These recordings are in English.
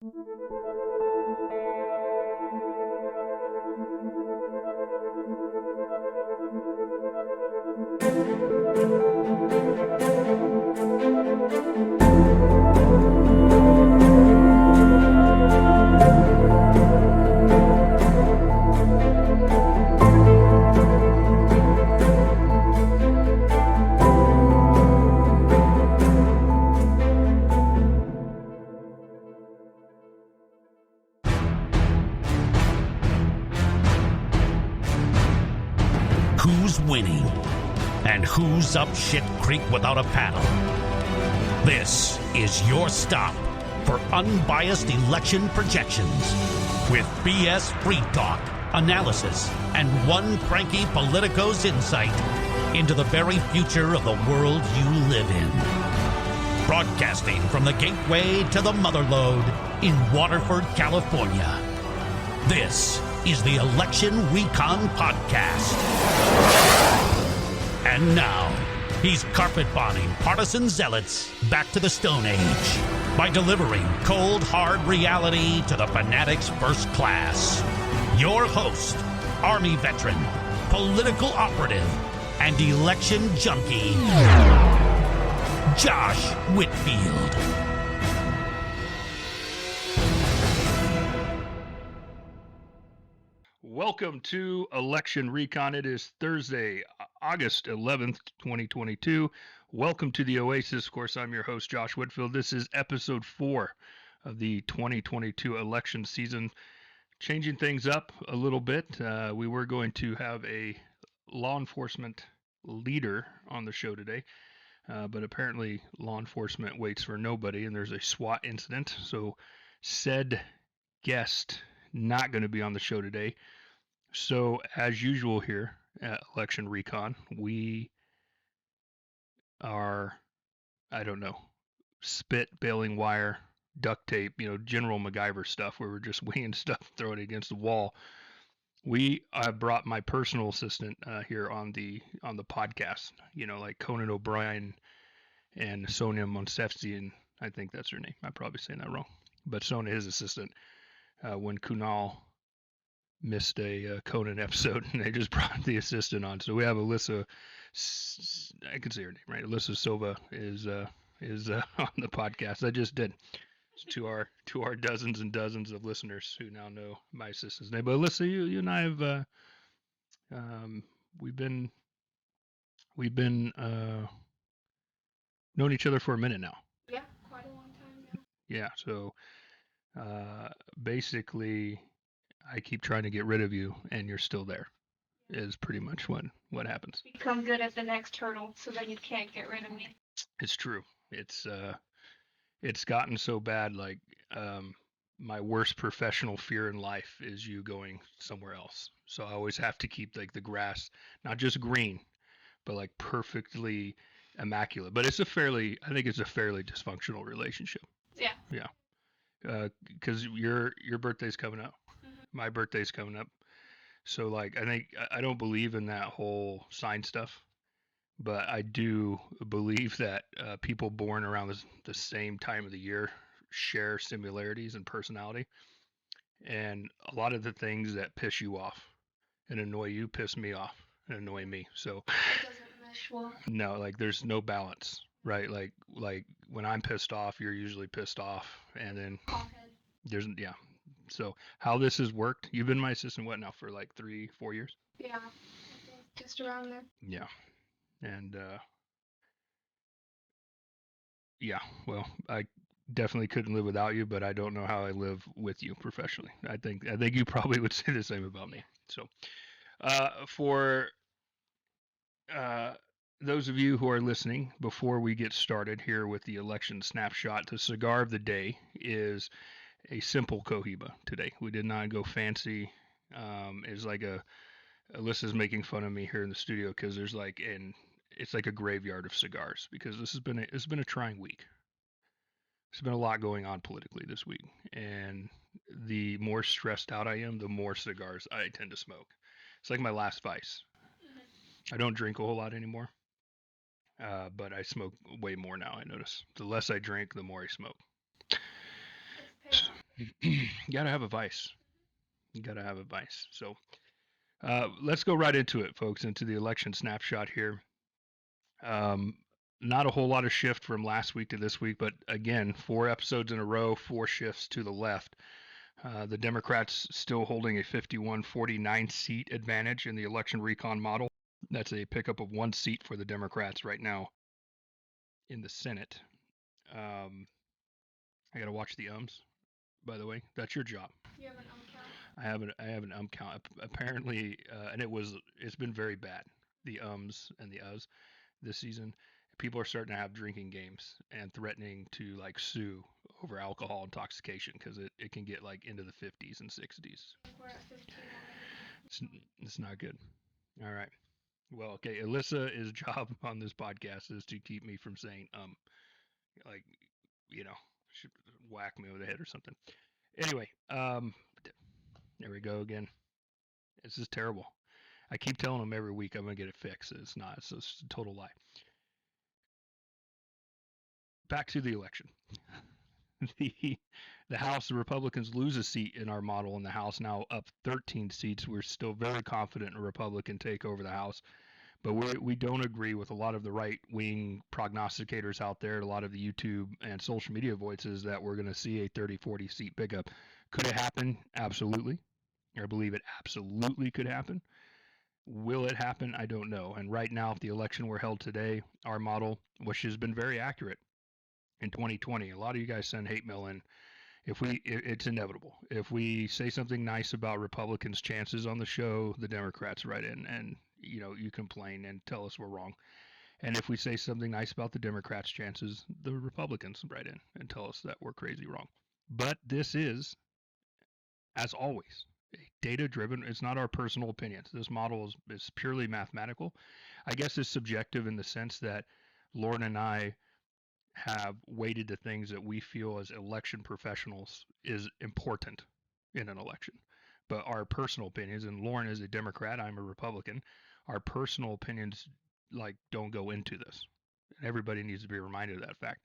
Who's winning? And who's up shit creek without a paddle? This is your stop for unbiased election projections with BS free talk, analysis, and one cranky politico's insight into the very future of the world you live in. Broadcasting from the gateway to the motherlode in Waterford, California. This is the Election Recon Podcast. And now, he's carpet-bombing partisan zealots back to the Stone Age by delivering cold, hard reality to the fanatics first class. Your host, Army veteran, political operative, and election junkie, Josh Whitfield. Welcome to Election Recon. It is Thursday, August 11th, 2022. Welcome to the Oasis. Of course, I'm your host, Josh Whitfield. This is episode 4 of the 2022 election season. Changing things up a little bit. We were going to have a law enforcement leader on the show today, but apparently law enforcement waits for nobody, and there's a SWAT incident. So said guest not going to be on the show today. So, as usual here at Election Recon, we are, spit, baling wire, duct tape, general MacGyver stuff where we're just winging stuff, throwing it against the wall. I brought my personal assistant here on the podcast, like Conan O'Brien and Sonia Monsefzi, I think that's her name. I'm probably saying that wrong. But Sonia, his assistant, when Kunal missed a Conan episode, and they just brought the assistant on. So we have Alyssa, I can say her name, right? Alyssa Silva is on the podcast. I just did. To our dozens and dozens of listeners who now know my assistant's name. But Alyssa, you and I have we've been known each other for a minute now. Yeah, quite a long time. Yeah. So basically, I keep trying to get rid of you, and you're still there. Is pretty much what happens. Become good at the next hurdle, so then you can't get rid of me. It's true. It's gotten so bad. Like my worst professional fear in life is you going somewhere else. So I always have to keep like the grass not just green, but like perfectly immaculate. But I think it's a fairly dysfunctional relationship. Yeah. Yeah. Because your birthday's coming up. My birthday's coming up. So like I don't believe in that whole sign stuff, but I do believe that people born around the same time of the year share similarities in personality, and a lot of the things that piss you off and annoy you piss me off and annoy me. So it doesn't mesh well. No, like there's no balance, right? Like when I'm pissed off, you're usually pissed off, and then yeah. So how this has worked, you've been my assistant, what now, for like 3-4 years? Yeah, just around there. Yeah. And, yeah, well, I definitely couldn't live without you, but I don't know how I live with you professionally. I think you probably would say the same about me. So, for, those of you who are listening, before we get started here with the election snapshot, the cigar of the day is a simple Cohiba today. We did not go fancy. It's like Alyssa's making fun of me here in the studio because there's it's like a graveyard of cigars because it's been a trying week. There's been a lot going on politically this week, and the more stressed out I am, the more cigars I tend to smoke. It's like my last vice. I don't drink a whole lot anymore, but I smoke way more now. I notice the less I drink, the more I smoke. You gotta have a vice. You gotta have a vice. So let's go right into it, folks, into the election snapshot here. Um, not a whole lot of shift from last week to this week, but again, 4 episodes in a row, 4 shifts to the left. The Democrats still holding a 51-49 seat advantage in the election recon model. That's a pickup of 1 seat for the Democrats right now in the Senate. I gotta watch the ums. By the way, that's your job. You have an count? I have an count. Apparently, and it's been very bad. The ums and the uhs this season. People are starting to have drinking games and threatening to like sue over alcohol intoxication because it can get like into the 50s and 60s. We're at 15 already. It's not good. All right. Well, okay. Alyssa's job on this podcast is to keep me from saying like should whack me over the head or something. Anyway, there we go again. This is terrible. I keep telling them every week I'm gonna get it fixed. It's not. It's a total lie. Back to the election. The House, the Republicans lose a seat in our model in the House, now up 13 seats. We're still very confident a Republican take over the House, but we don't agree with a lot of the right-wing prognosticators out there, a lot of the YouTube and social media voices that we're going to see a 30-40 seat pickup. Could it happen? Absolutely. I believe it absolutely could happen. Will it happen? I don't know. And right now, if the election were held today, our model, which has been very accurate in 2020, a lot of you guys send hate mail in. It's inevitable. If we say something nice about Republicans' chances on the show, the Democrats write in and you complain and tell us we're wrong. And if we say something nice about the Democrats' chances, the Republicans write in and tell us that we're crazy wrong. But this is, as always, data driven. It's not our personal opinions. This model is purely mathematical. I guess it's subjective in the sense that Lauren and I have weighted the things that we feel as election professionals is important in an election. But our personal opinions, and Lauren is a Democrat, I'm a Republican, our personal opinions don't go into this. And everybody needs to be reminded of that fact.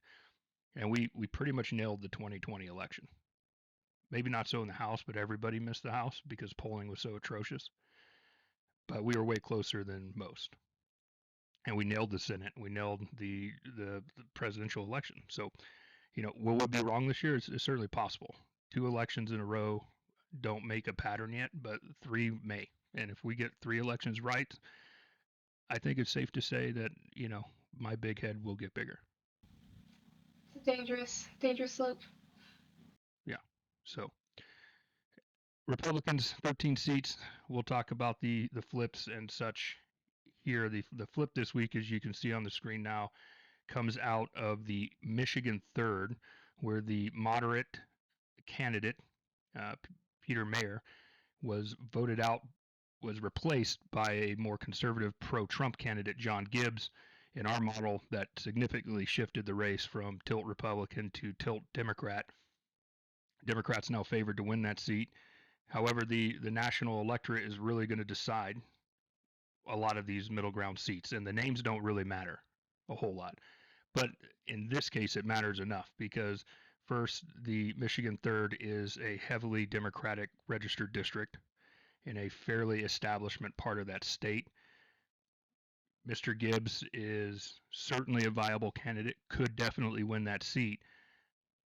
And we pretty much nailed the 2020 election. Maybe not so in the House, but everybody missed the House because polling was so atrocious. But we were way closer than most. And we nailed the Senate. We nailed the presidential election. So, will we be wrong this year? It's certainly possible. 2 elections in a row don't make a pattern yet, but 3 may. And if we get 3 elections right, I think it's safe to say that, my big head will get bigger. It's a dangerous slope. Yeah. So, Republicans, 13 seats. We'll talk about the flips and such here. The flip this week, as you can see on the screen now, comes out of the Michigan 3rd, where the moderate candidate, Peter Mayer, was voted out, was replaced by a more conservative pro-Trump candidate, John Gibbs. In our model, that significantly shifted the race from tilt Republican to tilt Democrat. Democrats now favored to win that seat. However, the national electorate is really going to decide a lot of these middle ground seats, and the names don't really matter a whole lot. But in this case, it matters enough because first, the Michigan 3rd is a heavily Democratic registered district in a fairly establishment part of that state. Mr. Gibbs is certainly a viable candidate, could definitely win that seat,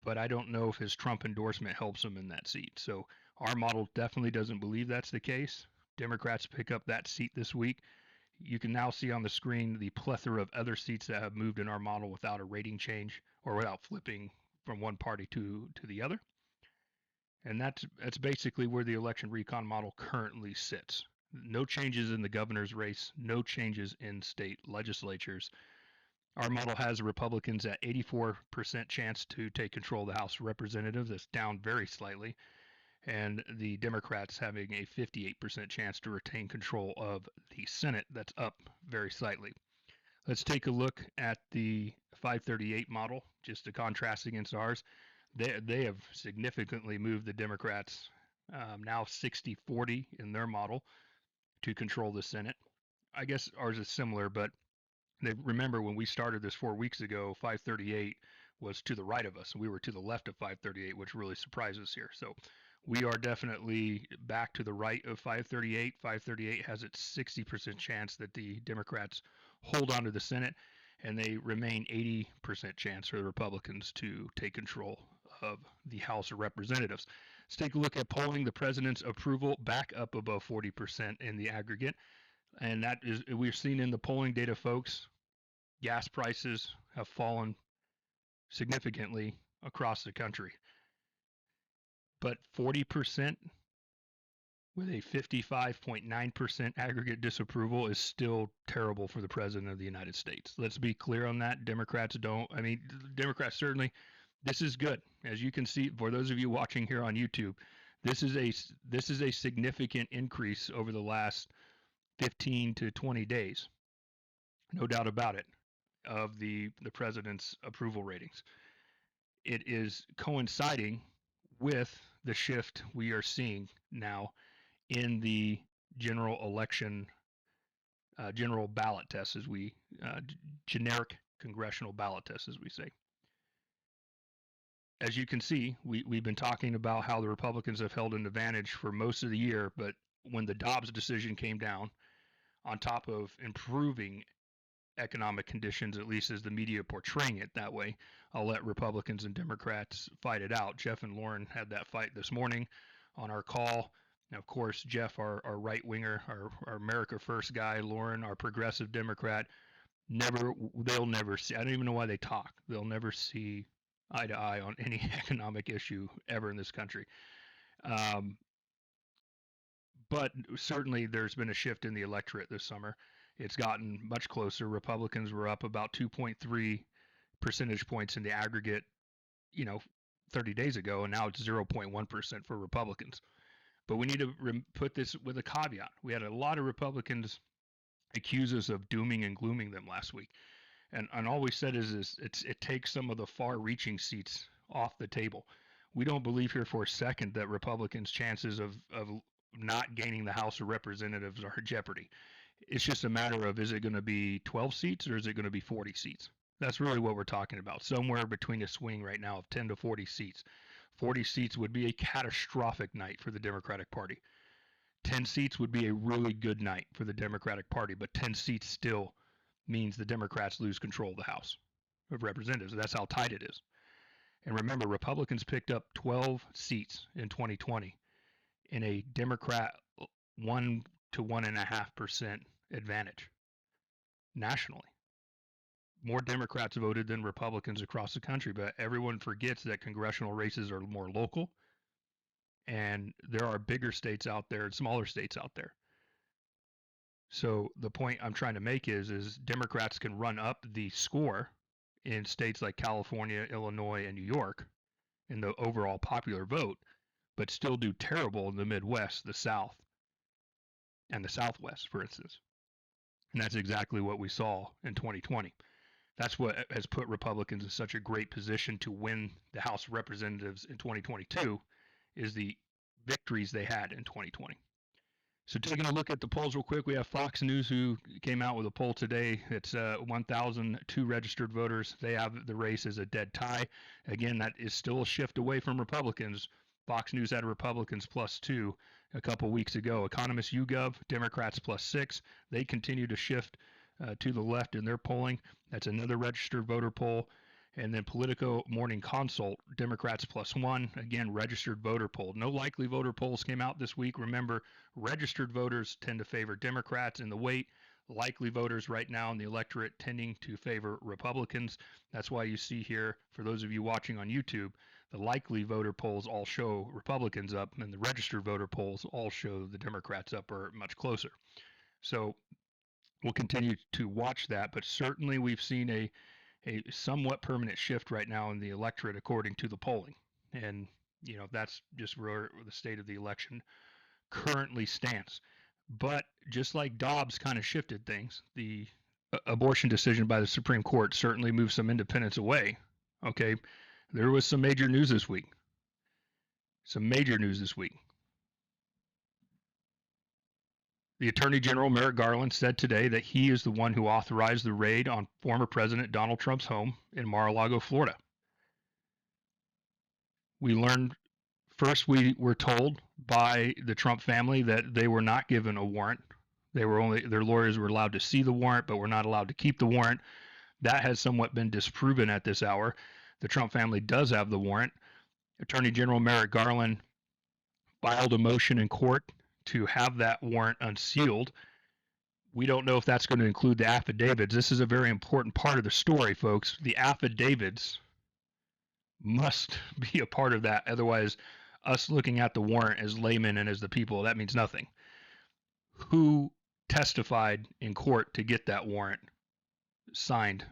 but I don't know if his Trump endorsement helps him in that seat. So our model definitely doesn't believe that's the case. Democrats pick up that seat this week. You can now see on the screen the plethora of other seats that have moved in our model without a rating change or without flipping from one party to the other. And that's basically where the election recon model currently sits. No changes in the governor's race, no changes in state legislatures. Our model has Republicans at 84% chance to take control of the House of Representatives. That's down very slightly. And the Democrats having a 58% chance to retain control of the Senate. That's up very slightly. Let's take a look at the 538 model, just to contrast against ours. They have significantly moved the Democrats, now 60-40 in their model, to control the Senate. I guess ours is similar, but remember when we started this 4 weeks ago, 538 was to the right of us. We were to the left of 538, which really surprised us here. So we are definitely back to the right of 538. 538 has its 60% chance that the Democrats hold on to the Senate, and they remain 80% chance for the Republicans to take control of the House of Representatives. Let's take a look at polling. The president's approval back up above 40% in the aggregate. And that is, we've seen in the polling data, folks, gas prices have fallen significantly across the country. But 40% with a 55.9% aggregate disapproval is still terrible for the president of the United States. Let's be clear on that. Democrats certainly, this is good. As you can see, for those of you watching here on YouTube, this is a significant increase over the last 15 to 20 days. No doubt about it, of the president's approval ratings. It is coinciding with the shift we are seeing now in the general election, general ballot tests, as we, generic congressional ballot tests, as we say. As you can see, we've been talking about how the Republicans have held an advantage for most of the year, but when the Dobbs decision came down, on top of improving economic conditions, at least as the media portraying it that way, I'll let Republicans and Democrats fight it out. Jeff and Lauren had that fight this morning on our call. Now, of course, Jeff, our right winger, our America First guy, Lauren, our progressive Democrat, they'll never see, I don't even know why they talk. They'll never see eye to eye on any economic issue ever in this country. But certainly there's been a shift in the electorate this summer. It's gotten much closer. Republicans were up about 2.3 percentage points in the aggregate, 30 days ago, and now it's 0.1% for Republicans. But we need to put this with a caveat. We had a lot of Republicans accuse us of dooming and glooming them last week. And all we said is it takes some of the far-reaching seats off the table. We don't believe here for a second that Republicans' chances of not gaining the House of Representatives are in jeopardy. It's just a matter of, is it going to be 12 seats or is it going to be 40 seats? That's really what we're talking about. Somewhere between a swing right now of 10 to 40 seats. 40 seats would be a catastrophic night for the Democratic Party. 10 seats would be a really good night for the Democratic Party, but 10 seats still means the Democrats lose control of the House of Representatives. That's how tight it is. And remember, Republicans picked up 12 seats in 2020 in a Democrat 1 to 1.5% advantage nationally. More Democrats voted than Republicans across the country, but everyone forgets that congressional races are more local, and there are bigger states out there and smaller states out there. So the point I'm trying to make is Democrats can run up the score in states like California, Illinois, and New York in the overall popular vote, but still do terrible in the Midwest, the South, and the Southwest, for instance. And that's exactly what we saw in 2020. That's what has put Republicans in such a great position to win the House of Representatives in 2022, is the victories they had in 2020. So taking a look at the polls real quick, we have Fox News, who came out with a poll today. It's 1,002 registered voters. They have the race as a dead tie. Again, that is still a shift away from Republicans. Fox News had Republicans +2 a couple weeks ago. Economist YouGov, Democrats +6. They continue to shift to the left in their polling. That's another registered voter poll. And then Politico Morning Consult, Democrats +1, again, registered voter poll. No likely voter polls came out this week. Remember, registered voters tend to favor Democrats in the weight. Likely voters right now in the electorate tending to favor Republicans. That's why you see here, for those of you watching on YouTube, the likely voter polls all show Republicans up, and the registered voter polls all show the Democrats up or much closer. So we'll continue to watch that, but certainly we've seen a somewhat permanent shift right now in the electorate according to the polling. And, that's just where the state of the election currently stands. But just like Dobbs kind of shifted things, the abortion decision by the Supreme Court certainly moved some independents away. Okay, there was some major news this week. The Attorney General, Merrick Garland, said today that he is the one who authorized the raid on former President Donald Trump's home in Mar-a-Lago, Florida. We learned first, we were told by the Trump family that they were not given a warrant. Their lawyers were allowed to see the warrant, but were not allowed to keep the warrant. That has somewhat been disproven at this hour. The Trump family does have the warrant. Attorney General Merrick Garland filed a motion in court to have that warrant unsealed. We don't know if that's going to include the affidavits. This is a very important part of the story, folks. The affidavits must be a part of that. Otherwise, us looking at the warrant as laymen and as the people, that means nothing. Who testified in court to get that warrant signed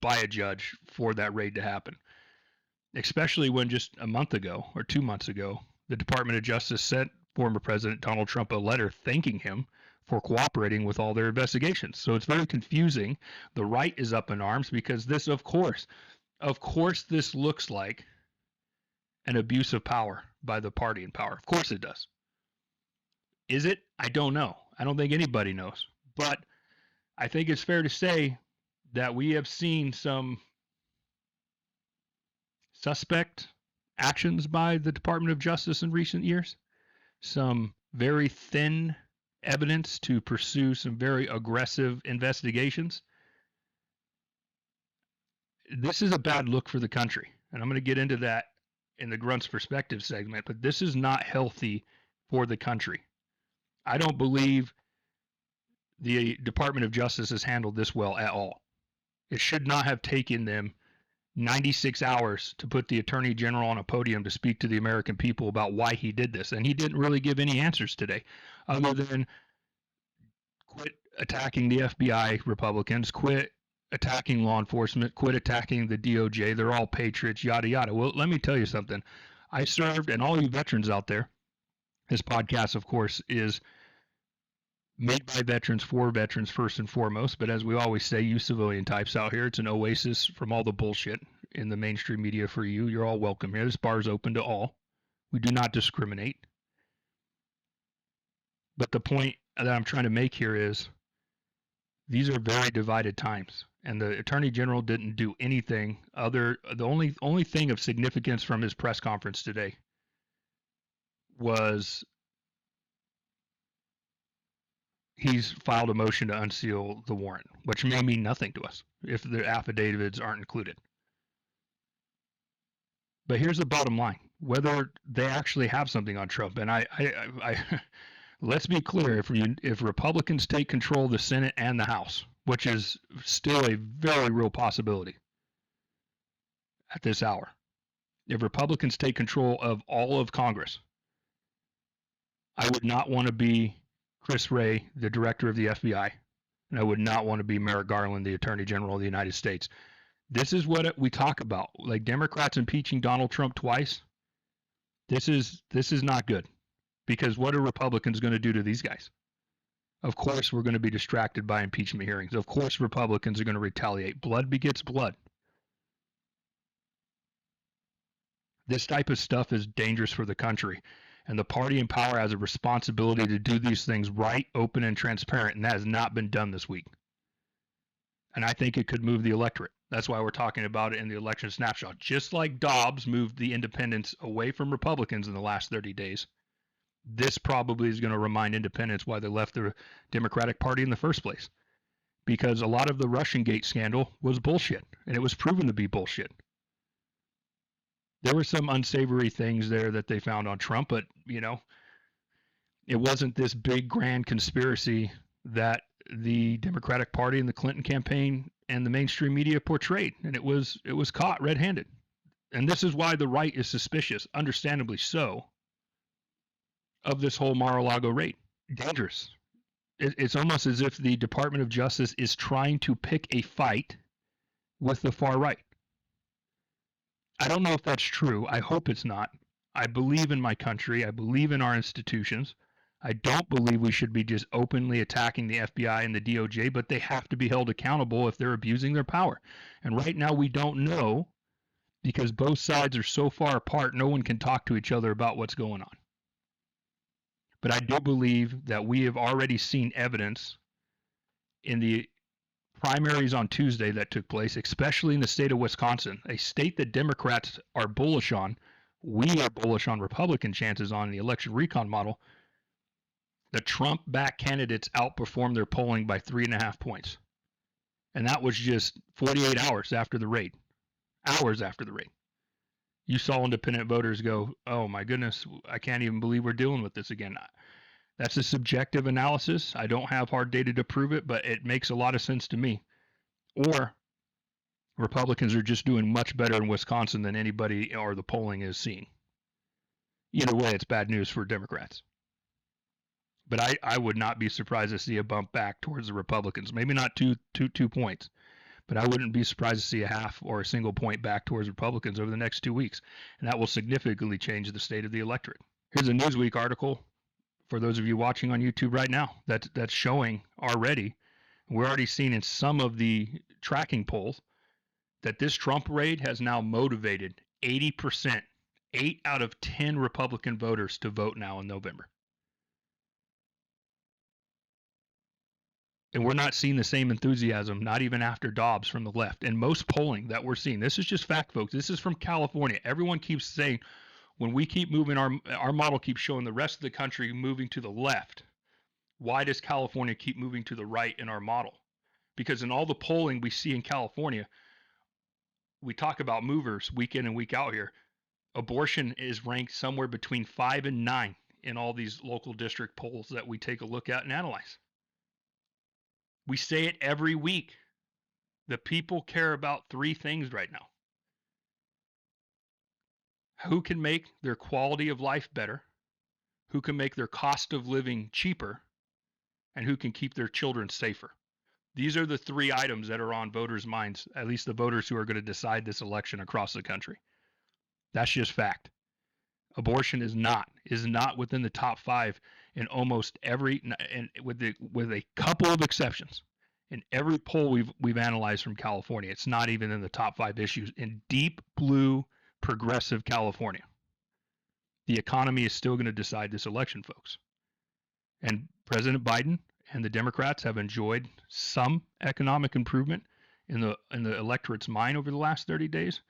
by a judge for that raid to happen? Especially when just a month ago or 2 months ago, the Department of Justice sent former President Donald Trump a letter thanking him for cooperating with all their investigations. So it's very confusing. The right is up in arms because this, of course, this looks like an abuse of power by the party in power. Of course it does. Is it? I don't know. I don't think anybody knows. But I think it's fair to say that we have seen some suspect actions by the Department of Justice in recent years. Some very thin evidence to pursue some very aggressive investigations. This is a bad look for the country. And I'm going to get into that in the Grunt's Perspective segment, but this is not healthy for the country. I don't believe the Department of Justice has handled this well at all. It should not have taken them 96 hours to put the Attorney General on a podium to speak to the American people about why he did this. And he didn't really give any answers today, other than quit attacking the FBI Republicans, quit attacking law enforcement, quit attacking the DOJ. They're all patriots, yada, yada. Well, let me tell you something. I served, and all you veterans out there, this podcast, of course, is made by veterans for veterans first and foremost. But as we always say, you civilian types out here, it's an oasis from all the bullshit in the mainstream media for you. You're all welcome here. This bar is open to all. We do not discriminate. But the point that I'm trying to make here is these are very divided times. And the Attorney General didn't do anything other. The only thing of significance from his press conference today was he's filed a motion to unseal the warrant, which may mean nothing to us if the affidavits aren't included. But here's the bottom line: whether they actually have something on Trump, and I let's be clear: if Republicans take control of the Senate and the House, which is still a very real possibility at this hour, if Republicans take control of all of Congress, I would not want to be Chris Wray, the director of the FBI, and I would not want to be Merrick Garland, the Attorney General of the United States. This is what we talk about. Like Democrats impeaching Donald Trump twice. This is not good, because what are Republicans going to do to these guys? Of course, we're going to be distracted by impeachment hearings. Of course, Republicans are going to retaliate. Blood begets blood. This type of stuff is dangerous for the country. And the party in power has a responsibility to do these things right, open, and transparent. And that has not been done this week. And I think it could move the electorate. That's why we're talking about it in the election snapshot. Just like Dobbs moved the independents away from Republicans in the last 30 days, this probably is going to remind independents why they left the Democratic Party in the first place. Because a lot of the Russiagate scandal was bullshit. And it was proven to be bullshit. There were some unsavory things there that they found on Trump, but, it wasn't this big grand conspiracy that the Democratic Party and the Clinton campaign and the mainstream media portrayed. And it was caught red-handed. And this is why the right is suspicious, understandably so, of this whole Mar-a-Lago raid. Dangerous. It's almost as if the Department of Justice is trying to pick a fight with the far right. I don't know if that's true. I hope it's not. I believe in my country. I believe in our institutions. I don't believe we should be just openly attacking the FBI and the DOJ, but they have to be held accountable if they're abusing their power. And right now we don't know, because both sides are so far apart, no one can talk to each other about what's going on. But I do believe that we have already seen evidence in the primaries on Tuesday that took place, especially in the state of Wisconsin, a state that Democrats are bullish on, we are bullish on Republican chances on the election recon model. The Trump-backed candidates outperformed their polling by 3.5 points. And that was just 48 hours after the raid. Hours after the raid. You saw independent voters go, oh my goodness, I can't even believe we're dealing with this again. That's a subjective analysis. I don't have hard data to prove it, but it makes a lot of sense to me. Or Republicans are just doing much better in Wisconsin than anybody or the polling is seeing. Either way, it's bad news for Democrats. But I would not be surprised to see a bump back towards the Republicans. Maybe not two points, but I wouldn't be surprised to see a half or a single point back towards Republicans over the next 2 weeks. And that will significantly change the state of the electorate. Here's a Newsweek article for those of you watching on YouTube right now that's showing already. We're already seeing in some of the tracking polls that this Trump raid has now motivated 80%, 8 out of 10 Republican voters to vote now in November. And we're not seeing the same enthusiasm, not even after Dobbs from the left. And most polling that we're seeing, this is just fact, folks. This is from California. Everyone keeps saying, when we keep moving, our model keeps showing the rest of the country moving to the left. Why does California keep moving to the right in our model? Because in all the polling we see in California, we talk about movers week in and week out here. Abortion is ranked somewhere between 5 and 9 in all these local district polls that we take a look at and analyze. We say it every week. The people care about 3 things right now. Who can make their quality of life better? Who can make their cost of living cheaper? And who can keep their children safer? These are the 3 items that are on voters' minds, at least the voters who are going to decide this election across the country. That's just fact. Abortion is not within the top 5 in almost every, and with a couple of exceptions, in every poll we've analyzed from California. It's not even in the top 5 issues in deep blue progressive California. The economy is still going to decide this election, folks. And President Biden and the Democrats have enjoyed some economic improvement in the electorate's mind over the last 30 days,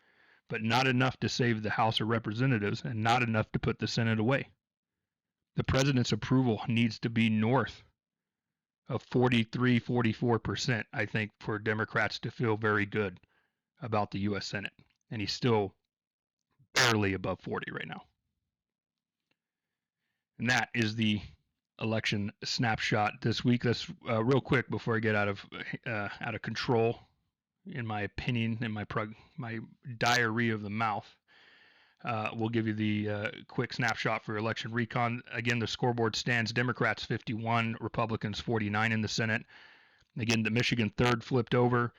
but not enough to save the House of Representatives and not enough to put the Senate away. The president's approval needs to be north of 43, 44%, I think, for Democrats to feel very good about the U.S. Senate. And he's still barely above 40 right now. And that is the election snapshot this week. Let's real quick before I get out of control, in my opinion, in my diarrhea of the mouth. We'll give you the quick snapshot for election recon. Again, the scoreboard stands: Democrats 51, Republicans 49 in the Senate. Again, the Michigan 3rd flipped over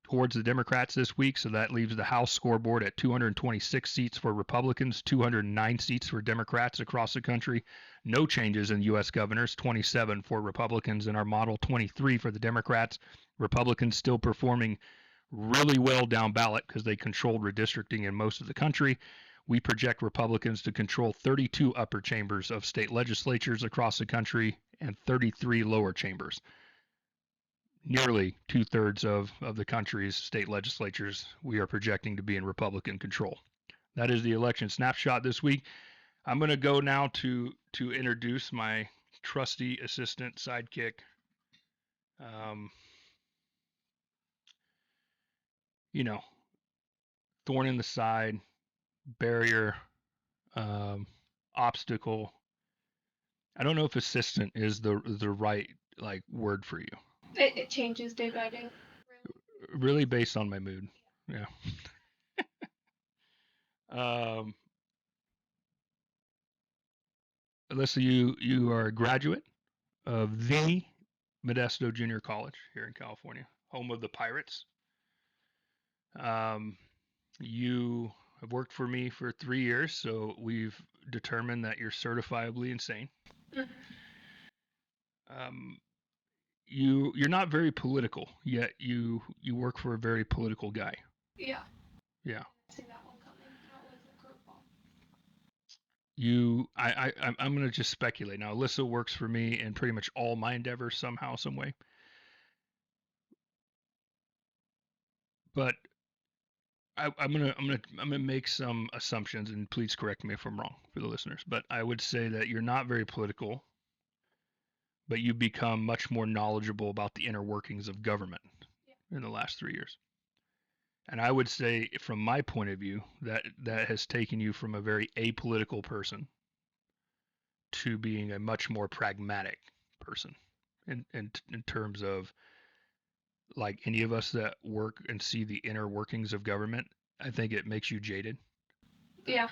towards the Democrats this week, so that leaves the House scoreboard at 226 seats for Republicans, 209 seats for Democrats across the country. No changes in U.S. governors, 27 for Republicans in our model, 23 for the Democrats. Republicans still performing really well down ballot because they controlled redistricting in most of the country. We project Republicans to control 32 upper chambers of state legislatures across the country and 33 lower chambers. Nearly 2/3 of the country's state legislatures we are projecting to be in Republican control. That is the election snapshot this week. I'm going to go now to introduce my trusty assistant sidekick. Thorn in the side, barrier, obstacle. I don't know if assistant is the right word for you. It changes day by day. Really based on my mood. Yeah. Alyssa, you are a graduate of the Modesto Junior College here in California, home of the Pirates. You have worked for me for 3 years, so we've determined that you're certifiably insane. Mm-hmm. You're not very political, yet you work for a very political guy. Yeah. Yeah. I see that one coming. That was a curveball. I'm gonna just speculate now. Alyssa works for me in pretty much all my endeavors somehow, some way. But I'm gonna make some assumptions, and please correct me if I'm wrong for the listeners. But I would say that you're not very political, but you become much more knowledgeable about the inner workings of government in the last 3 years. And I would say, from my point of view, that has taken you from a very apolitical person to being a much more pragmatic person in terms of, like, any of us that work and see the inner workings of government. I think it makes you jaded. Yeah,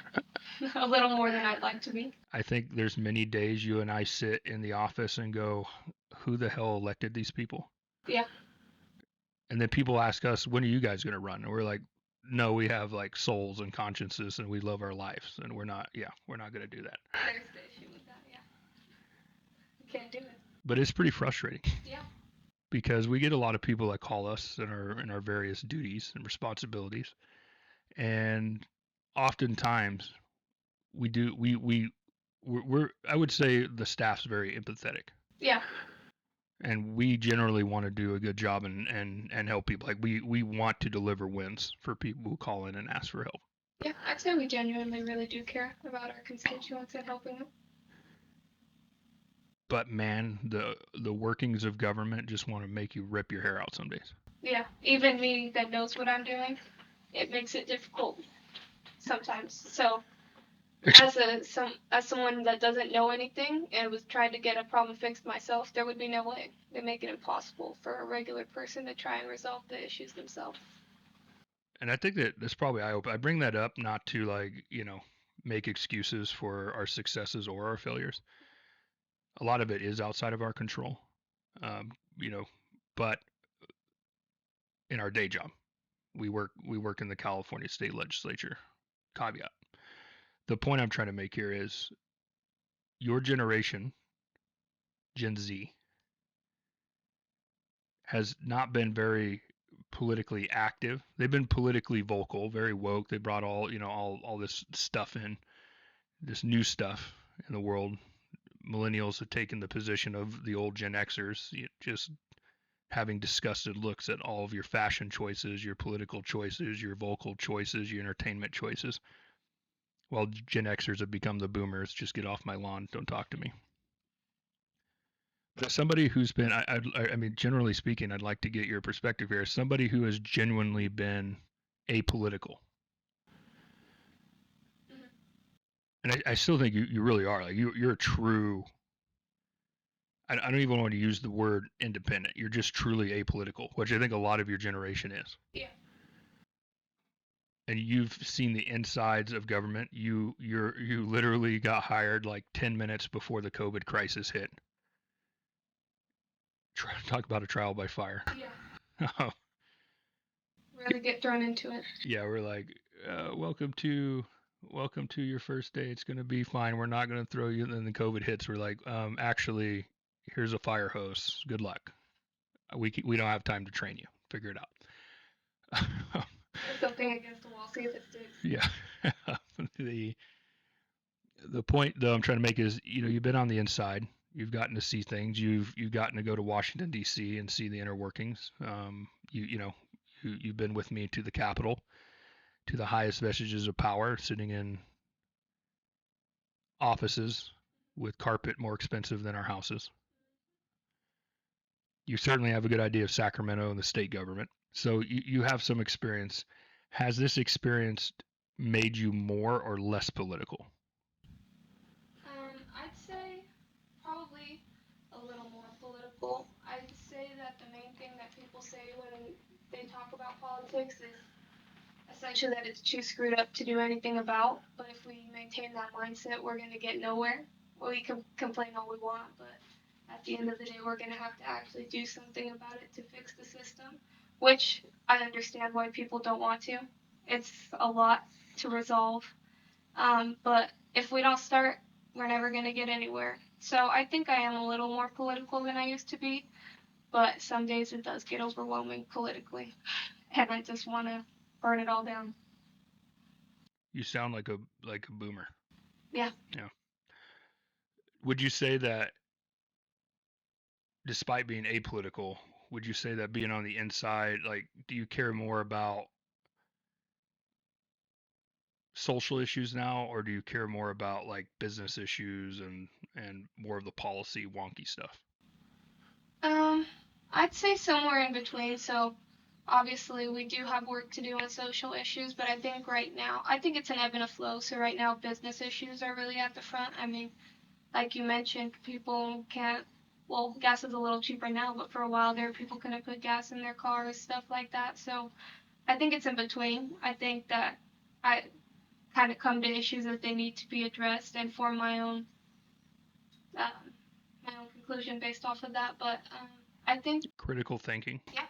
a little more than I'd like to be. I think there's many days you and I sit in the office and go, who the hell elected these people? Yeah. And then people ask us, when are you guys going to run? And we're like, no, we have like souls and consciences and we love our lives, and we're not going to do that. There's the issue with that, yeah. You can't do it. But it's pretty frustrating. Yeah. Because we get a lot of people that call us in our various duties and responsibilities, and oftentimes we're I would say the staff's very empathetic. Yeah. And we generally want to do a good job and help people. Like, we want to deliver wins for people who call in and ask for help. Yeah, I'd say we genuinely really do care about our constituents and helping them. But man, the workings of government just want to make you rip your hair out some days. Yeah, even me that knows what I'm doing, it makes it difficult sometimes. So as someone that doesn't know anything and was trying to get a problem fixed myself, there would be no way. They make it impossible for a regular person to try and resolve the issues themselves. And I think that's probably I bring that up not to, like, make excuses for our successes or our failures. A lot of it is outside of our control, um, but in our day job, we work in the California state legislature. Caveat. The point I'm trying to make here is your generation, Gen Z, has not been very politically active. They've been politically vocal, very woke. They brought all this stuff in, this new stuff in the world. Millennials have taken the position of the old Gen Xers, just having disgusted looks at all of your fashion choices, your political choices, your vocal choices, your entertainment choices. While Gen Xers have become the boomers, just get off my lawn, don't talk to me. But somebody who's been, I mean, generally speaking, I'd like to get your perspective here. Somebody who has genuinely been apolitical. And I still think you really are. Like, you're a true, I don't even want to use the word independent. You're just truly apolitical, which I think a lot of your generation is. Yeah. And you've seen the insides of government. You literally got hired like 10 minutes before the COVID crisis hit. Talk about a trial by fire. Yeah. Really get thrown into it. Yeah, we're like, welcome to your first day. It's gonna be fine. We're not gonna throw you. And then the COVID hits. We're like, actually, here's a fire hose. Good luck. We don't have time to train you. Figure it out. Something against the wall. See if it sticks. Yeah. The point though I'm trying to make is, you've been on the inside. You've gotten to see things. You've gotten to go to Washington D.C. and see the inner workings. You've been with me to the Capitol, to the highest vestiges of power, sitting in offices with carpet more expensive than our houses. You certainly have a good idea of Sacramento and the state government. So you have some experience. Has this experience made you more or less political? I'd say probably a little more political. I'd say that the main thing that people say when they talk about politics is essentially that it's too screwed up to do anything about. But if we maintain that mindset, we're going to get nowhere. Well, we can complain all we want, but at the end of the day, we're going to have to actually do something about it to fix the system, which I understand why people don't want to. It's a lot to resolve. But if we don't start, we're never going to get anywhere. So I think I am a little more political than I used to be, but some days it does get overwhelming politically, and I just want to burn it all down. You sound like a boomer. Yeah. Yeah. Would you say that, despite being apolitical, would you say that being on the inside, like, do you care more about social issues now, or do you care more about like business issues and more of the policy wonky stuff? I'd say somewhere in between. So obviously we do have work to do on social issues, but I think right now, I think it's an ebb and a flow. So right now, business issues are really at the front. I mean, like you mentioned, people can't. Well, gas is a little cheaper now, but for a while there, people couldn't put gas in their cars, stuff like that. So I think it's in between. I think that I kind of come to issues that they need to be addressed and form um, my own conclusion based off of that. But I think, Critical thinking. yeah,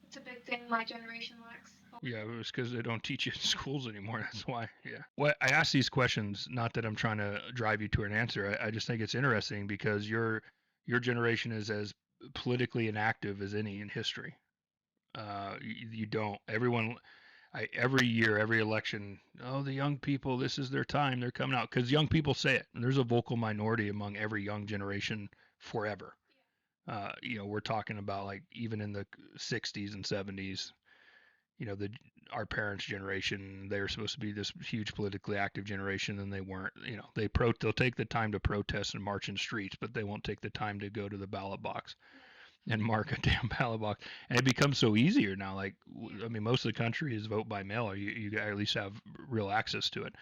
it's a big thing my generation lacks. Yeah, it was because they don't teach it in schools anymore. That's why. Yeah. Well, I ask these questions not that I'm trying to drive you to an answer. I just think it's interesting because your generation is as politically inactive as any in history. You don't. Everyone. Every year, every election. Oh, the young people. This is their time. They're coming out because young people say it. And there's a vocal minority among every young generation forever. We're talking about like even in the 60s and 70s, our parents' generation, they're supposed to be this huge politically active generation, and they weren't. They'll take the time to protest and march in streets, but they won't take the time to go to the ballot box and mark a damn ballot box. And it becomes so easier now. Like, I mean, most of the country is vote by mail, or you at least have real access to it.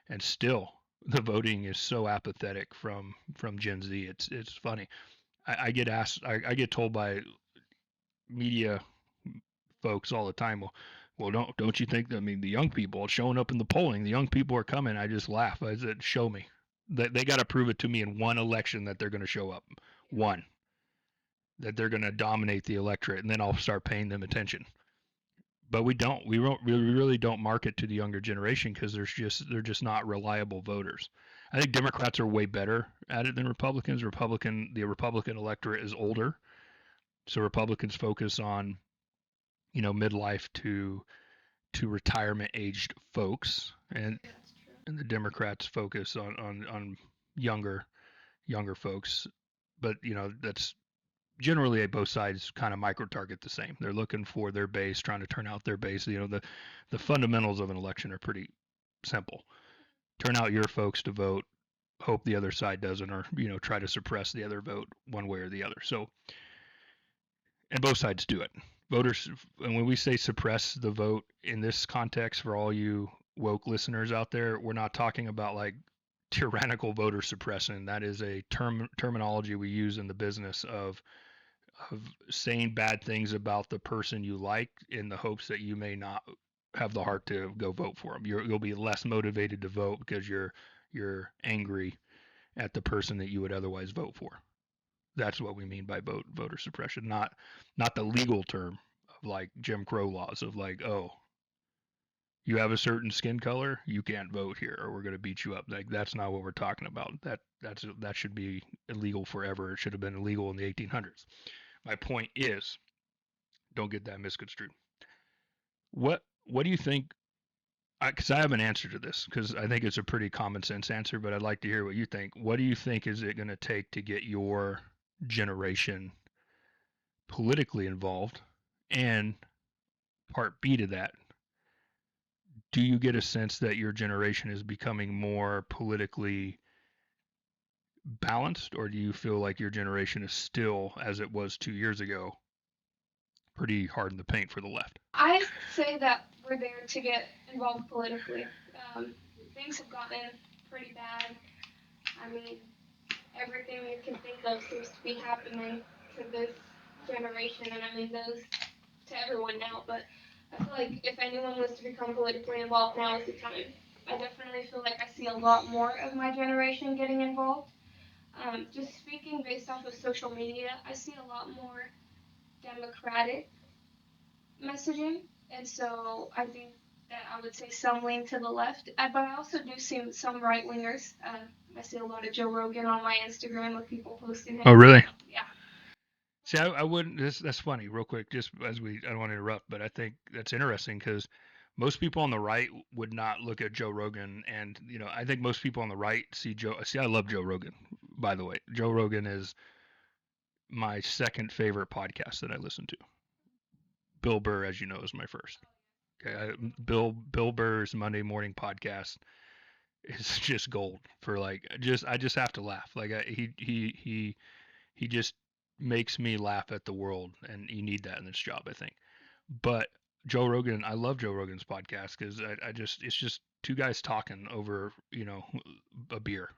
And still, the voting is so apathetic from Gen Z. It's funny. I get asked, I get told by media folks all the time, well, don't you think that, I mean, the young people showing up in the polling, the young people are coming. I just laugh. I said, show me. They got to prove it to me in one election that they're going to show up. One. That they're going to dominate the electorate, and then I'll start paying them attention. But we don't. We really don't market to the younger generation because they're just not reliable voters. I think Democrats are way better at it than Republicans. The Republican electorate is older, so Republicans focus on midlife to retirement aged folks, and the Democrats focus on younger folks. But that's generally both sides kind of micro target the same. They're looking for their base, trying to turn out their base. The fundamentals of an election are pretty simple. Turn out your folks to vote, hope the other side doesn't, or try to suppress the other vote one way or the other. So, and both sides do it. Voters, and when we say suppress the vote in this context, for all you woke listeners out there, we're not talking about like tyrannical voter suppression. That is a terminology we use in the business of saying bad things about the person you like in the hopes that you may not have the heart to go vote for them. You'll be less motivated to vote because you're angry at the person that you would otherwise vote for. That's what we mean by voter suppression, not the legal term of like Jim Crow laws of like, oh, you have a certain skin color, you can't vote here, or we're going to beat you up. Like, that's not what we're talking about. That should be illegal forever. It should have been illegal in the 1800s. My point is, don't get that misconstrued. What do you think? Because I have an answer to this, because I think it's a pretty common sense answer, but I'd like to hear what you think. What do you think is it going to take to get your generation politically involved? And part B to that, do you get a sense that your generation is becoming more politically balanced, or do you feel like your generation is still, as it was 2 years ago, pretty hard in the paint for the left? I say that we're there to get involved politically. Things have gotten pretty bad. I mean, everything you can think of seems to be happening to this generation, and I mean those to everyone now. But I feel like if anyone was to become politically involved, now is the time. I definitely feel like I see a lot more of my generation getting involved. Just speaking based off of social media, I see a lot more democratic messaging, and so I think that I would say some lean to the left, but I also do see some right wingers. I see a lot of Joe Rogan on my Instagram with people posting him. Oh, really? Yeah. See, I wouldn't. That's funny. Real quick, just as I don't want to interrupt, but I think that's interesting because most people on the right would not look at Joe Rogan, and I think most people on the right see Joe. See, I love Joe Rogan. By the way, Joe Rogan is my second favorite podcast that I listen to. Bill Burr, as you know, is my first. Bill Burr's Monday morning podcast is just gold for like I just have to laugh. Like he just makes me laugh at the world, and you need that in this job, I think. But Joe Rogan, I love Joe Rogan's podcast because I just it's just two guys talking over a beer,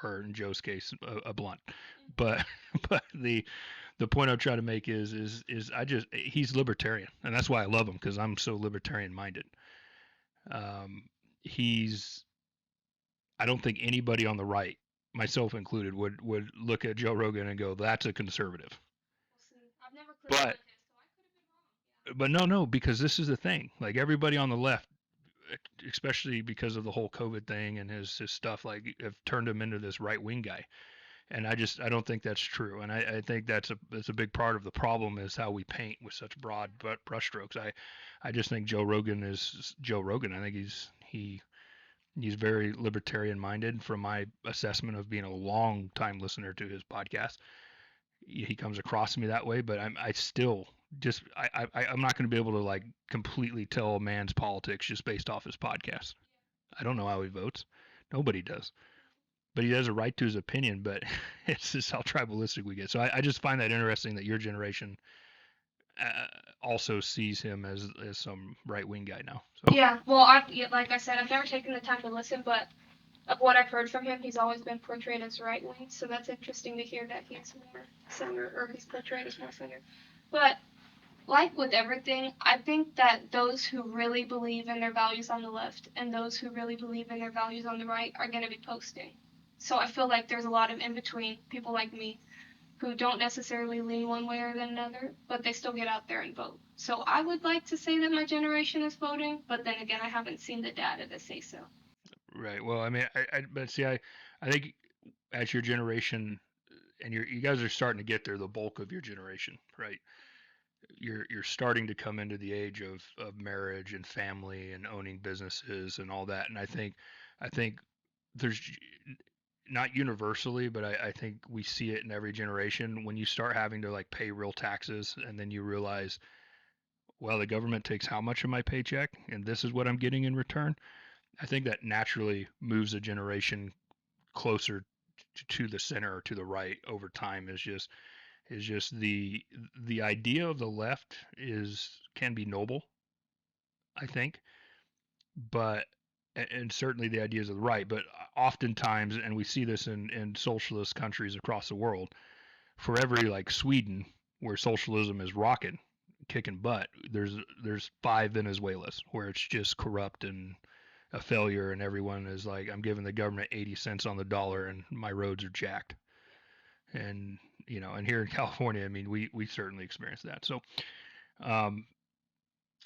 or in Joe's case a blunt. But but the point I'm trying to make is he's libertarian, and that's why I love him, because I'm so libertarian minded. He's I don't think anybody on the right, myself included, would look at Joe Rogan and go, "That's a conservative." We'll see. I've never clicked But on his, so I could have been wrong. Yeah. but no, because this is the thing. Like everybody on the left, especially because of the whole COVID thing and his stuff, like have turned him into this right wing guy. And I don't think that's true. And I think that's a big part of the problem, is how we paint with such broad brushstrokes. I just think Joe Rogan is Joe Rogan. I think he's very libertarian minded from my assessment of being a long time listener to his podcast. He comes across to me that way, but I still just I'm not going to be able to like completely tell a man's politics just based off his podcast. I don't know how he votes. Nobody does. But he has a right to his opinion, but it's just how tribalistic we get. So I just find that interesting that your generation also sees him as some right wing guy now. So. Yeah, well, like I said, I've never taken the time to listen, but of what I've heard from him, he's always been portrayed as right wing. So that's interesting to hear that he's more center, or he's portrayed as more center. But like with everything, I think that those who really believe in their values on the left and those who really believe in their values on the right are going to be posting. So I feel like there's a lot of in between people like me who don't necessarily lean one way or another, but they still get out there and vote. So I would like to say that my generation is voting, but then again, I haven't seen the data that say so. Right. Well, I mean, but see, I think as your generation, and you guys are starting to get there, the bulk of your generation, right? You're starting to come into the age of marriage and family and owning businesses and all that. And I think there's not universally, but I think we see it in every generation when you start having to like pay real taxes, and then you realize, well, the government takes how much of my paycheck, and this is what I'm getting in return. I think that naturally moves a generation closer to the center or to the right over time. Is just the idea of the left can be noble, I think, but and certainly the ideas of the right, but oftentimes, and we see this in socialist countries across the world, for every like Sweden where socialism is rocking, kicking butt, there's 5 Venezuelas where it's just corrupt and a failure, and everyone is like, I'm giving the government 80 cents on the dollar and my roads are jacked. And and here in California, I mean, we certainly experience that. So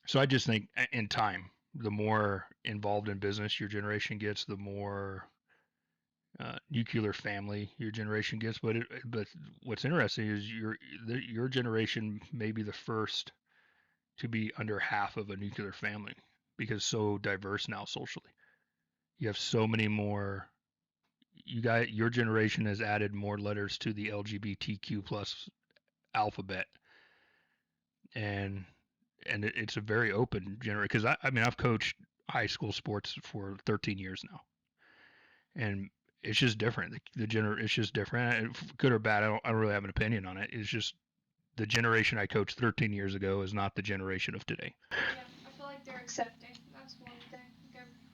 so I just think in time, the more involved in business your generation gets, the more nuclear family your generation gets. But what's interesting is your generation may be the first to be under half of a nuclear family, because it's so diverse now socially. You have so many more. Your generation has added more letters to the LGBTQ plus alphabet, and it's a very open generation. Because I mean, I've coached high school sports for 13 years now, and it's just different. It's just different, good or bad. I don't really have an opinion on it. It's just the generation I coached 13 years ago is not the generation of today. Yeah, I feel like they're accepting. That's one thing.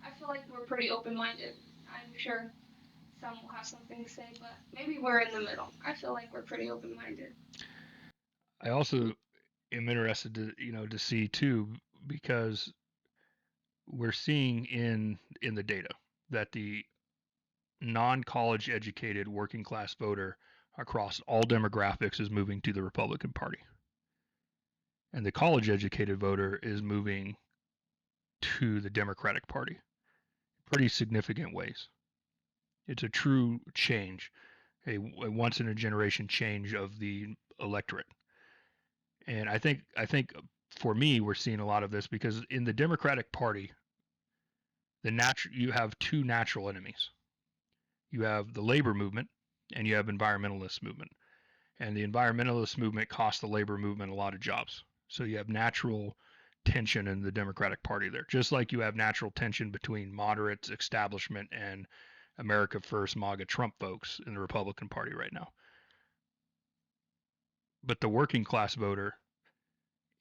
I feel like we're pretty open-minded. I'm sure some will have something to say, but maybe we're in the middle. I feel like we're pretty open-minded. I also am interested to see too, because we're seeing in the data that the non-college educated working class voter across all demographics is moving to the Republican Party, and the college educated voter is moving to the Democratic Party. Pretty significant ways. It's a true change, a once in a generation change of the electorate. And I think for me, we're seeing a lot of this because in the Democratic Party, you have 2 natural enemies. You have the labor movement and you have environmentalist movement. And the environmentalist movement costs the labor movement a lot of jobs. So you have natural tension in the Democratic Party there, just like you have natural tension between moderates, establishment, and America First, MAGA, Trump folks in the Republican Party right now. But the working class voter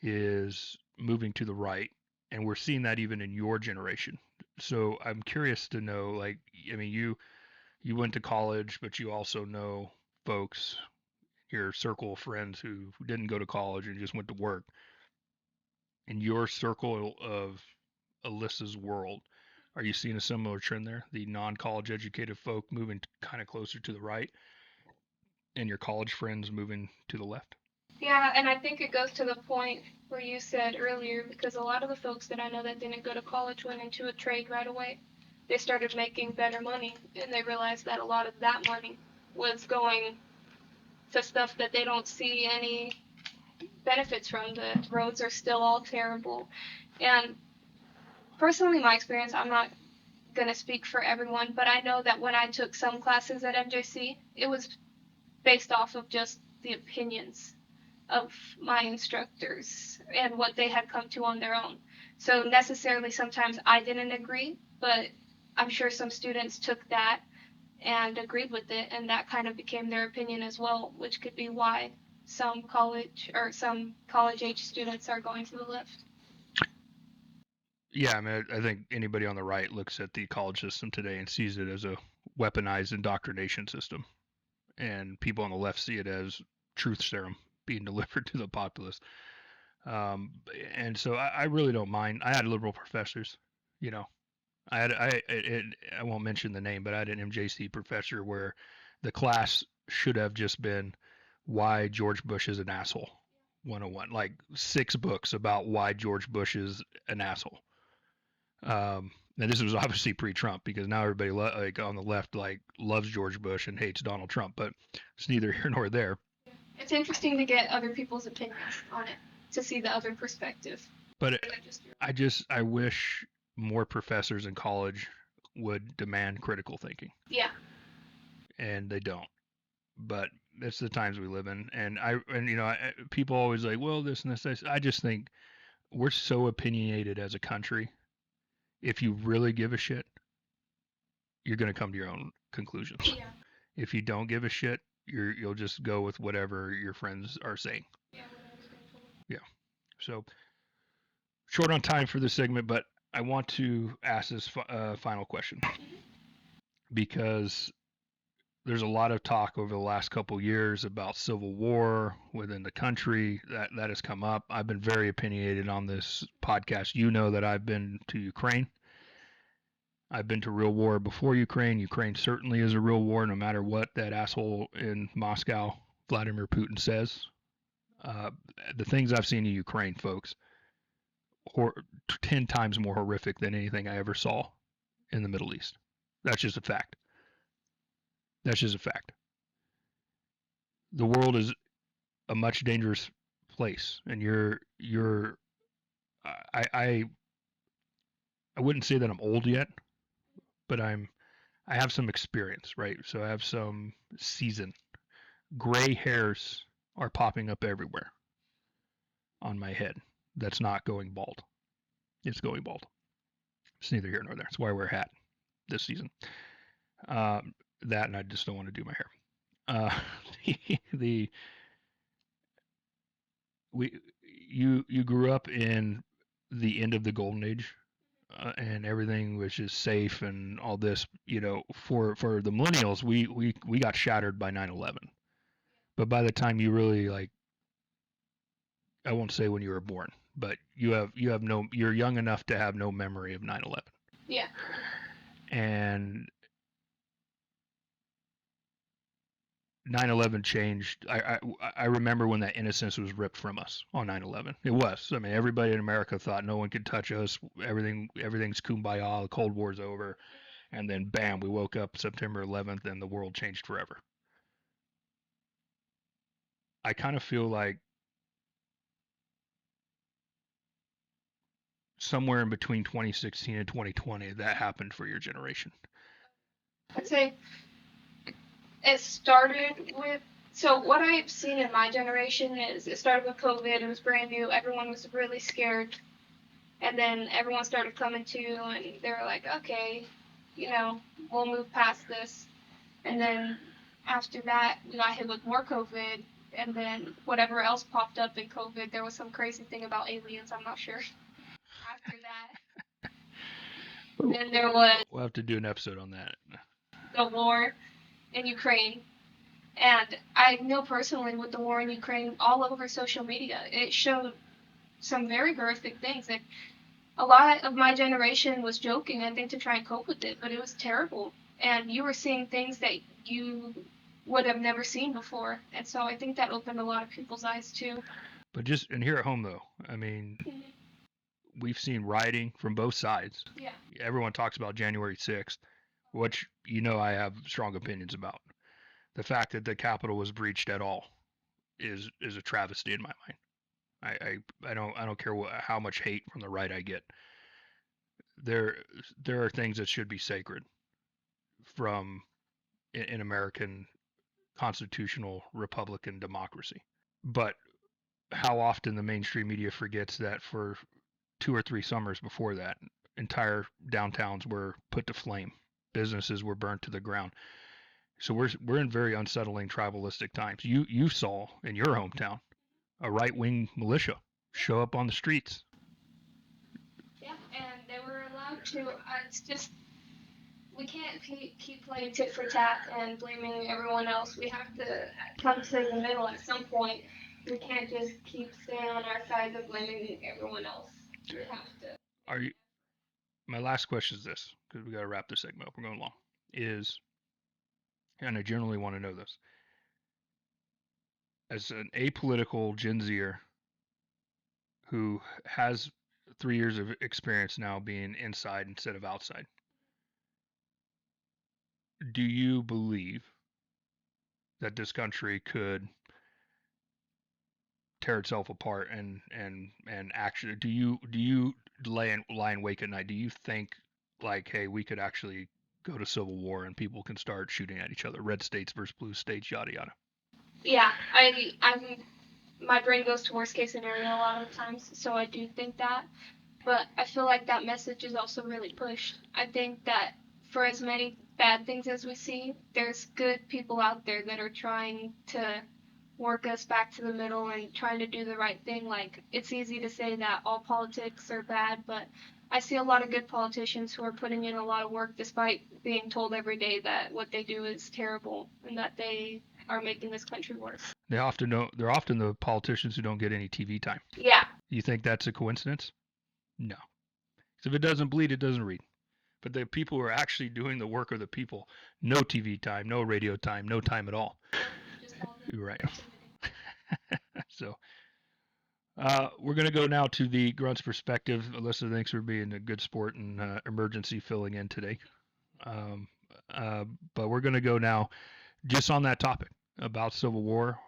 is moving to the right, and we're seeing that even in your generation. So I'm curious to know, like, I mean, you went to college, but you also know folks, your circle of friends who didn't go to college and just went to work. In your circle of Alyssa's world, are you seeing a similar trend there? The non-college educated folk moving kind of closer to the right, and your college friends moving to the left? Yeah, and I think it goes to the point where you said earlier, because a lot of the folks that I know that didn't go to college went into a trade right away. They started making better money, and they realized that a lot of that money was going to stuff that they don't see any benefits from. The roads are still all terrible. And personally, my experience, I'm not going to speak for everyone, but I know that when I took some classes at MJC, it was based off of just the opinions of my instructors and what they had come to on their own. So necessarily sometimes I didn't agree, but I'm sure some students took that and agreed with it, and that kind of became their opinion as well, which could be why some college age students are going to the left. Yeah, I mean, I think anybody on the right looks at the college system today and sees it as a weaponized indoctrination system, and people on the left see it as truth serum being delivered to the populace. Um, and so I really don't mind. I had liberal professors, you know. I won't mention the name, but I had an MJC professor where the class should have just been why George Bush is an asshole 101, like 6 books about why George Bush is an asshole. And this was obviously pre-Trump, because now everybody like on the left like loves George Bush and hates Donald Trump, but it's neither here nor there. It's interesting to get other people's opinions on it, to see the other perspective. But I wish more professors in college would demand critical thinking. Yeah. And they don't. But it's the times we live in, and you know, people always like, well, this and this. I just think we're so opinionated as a country. If you really give a shit, you're going to come to your own conclusions. Yeah. If you don't give a shit, you'll just go with whatever your friends are saying. Yeah. So short on time for this segment, but I want to ask this final question, because there's a lot of talk over the last couple years about civil war within the country that has come up. I've been very opinionated on this podcast. You know that I've been to Ukraine. I've been to real war before Ukraine. Ukraine certainly is a real war, no matter what that asshole in Moscow, Vladimir Putin, says. The things I've seen in Ukraine, folks, 10 times more horrific than anything I ever saw in the Middle East. That's just a fact. That's just a fact. The world is a much dangerous place, and I wouldn't say that I'm old yet, but I have some experience, right? So I have some season. Gray hairs are popping up everywhere on my head. That's not going bald. It's going bald. It's neither here nor there. That's why I wear a hat this season. That, and I just don't want to do my hair. You grew up in the end of the golden age, and everything was just safe and all this. You know, for the millennials, we got shattered by 9/11. But by the time you really, like, I won't say when you were born, but you're young enough to have no memory of 9/11. Yeah. And 9/11 changed. I remember when that innocence was ripped from us on 9/11. It was. I mean, everybody in America thought no one could touch us. Everything's kumbaya. The Cold War's over. And then bam, we woke up September 11th and the world changed forever. I kind of feel like somewhere in between 2016 and 2020 that happened for your generation. I'd say it started with, so what I've seen in my generation is it started with COVID. It was brand new. Everyone was really scared. And then everyone started coming to, and they were like, okay, we'll move past this. And then after that, we got hit with more COVID, and then whatever else popped up in COVID, there was some crazy thing about aliens, I'm not sure. After that, then there was We'll have to do an episode on that. the war in Ukraine. And I know personally with the war in Ukraine, all over social media, it showed some very horrific things. Like, a lot of my generation was joking, I think, to try and cope with it, but it was terrible. And you were seeing things that you would have never seen before. And so I think that opened a lot of people's eyes too. But and here at home though, I mean, we've seen rioting from both sides. Yeah. Everyone talks about January 6th, which I have strong opinions about. The fact that the Capitol was breached at all is a travesty in my mind. I don't care how much hate from the right I get. There are things that should be sacred from in American constitutional republican democracy. But how often the mainstream media forgets that for 2 or 3 summers before that, entire downtowns were put to flame, businesses were burnt to the ground. So we're in very unsettling tribalistic times. You saw in your hometown a right-wing militia show up on the streets. Yeah, and they were allowed to. It's just, we can't keep playing tit for tat and blaming everyone else. We have to come to the middle at some point. We can't just keep staying on our side and blaming everyone else. We have to. My last question is this, because we got to wrap this segment up. We're going long. And I generally want to know this. As an apolitical Gen Zer who has 3 years of experience now being inside instead of outside, do you believe that this country could tear itself apart and actually do you lie and wake at night? Do you think like, hey, we could actually go to civil war and people can start shooting at each other, red states versus blue states, yada yada? Yeah, my brain goes to worst case scenario a lot of the times, so I do think that. But I feel like that message is also really pushed. I think that for as many bad things as we see, there's good people out there that are trying to work us back to the middle and trying to do the right thing. Like, it's easy to say that all politics are bad, but I see a lot of good politicians who are putting in a lot of work despite being told every day that what they do is terrible and that they are making this country worse. They're often the politicians who don't get any TV time. Yeah. You think that's a coincidence? No. Because if it doesn't bleed, it doesn't read. But the people who are actually doing the work of the people, no TV time, no radio time, no time at all. You're right. So we're going to go now to the Grunt's perspective. Alyssa, thanks for being a good sport and emergency filling in today. But we're going to go now just on that topic about Civil War.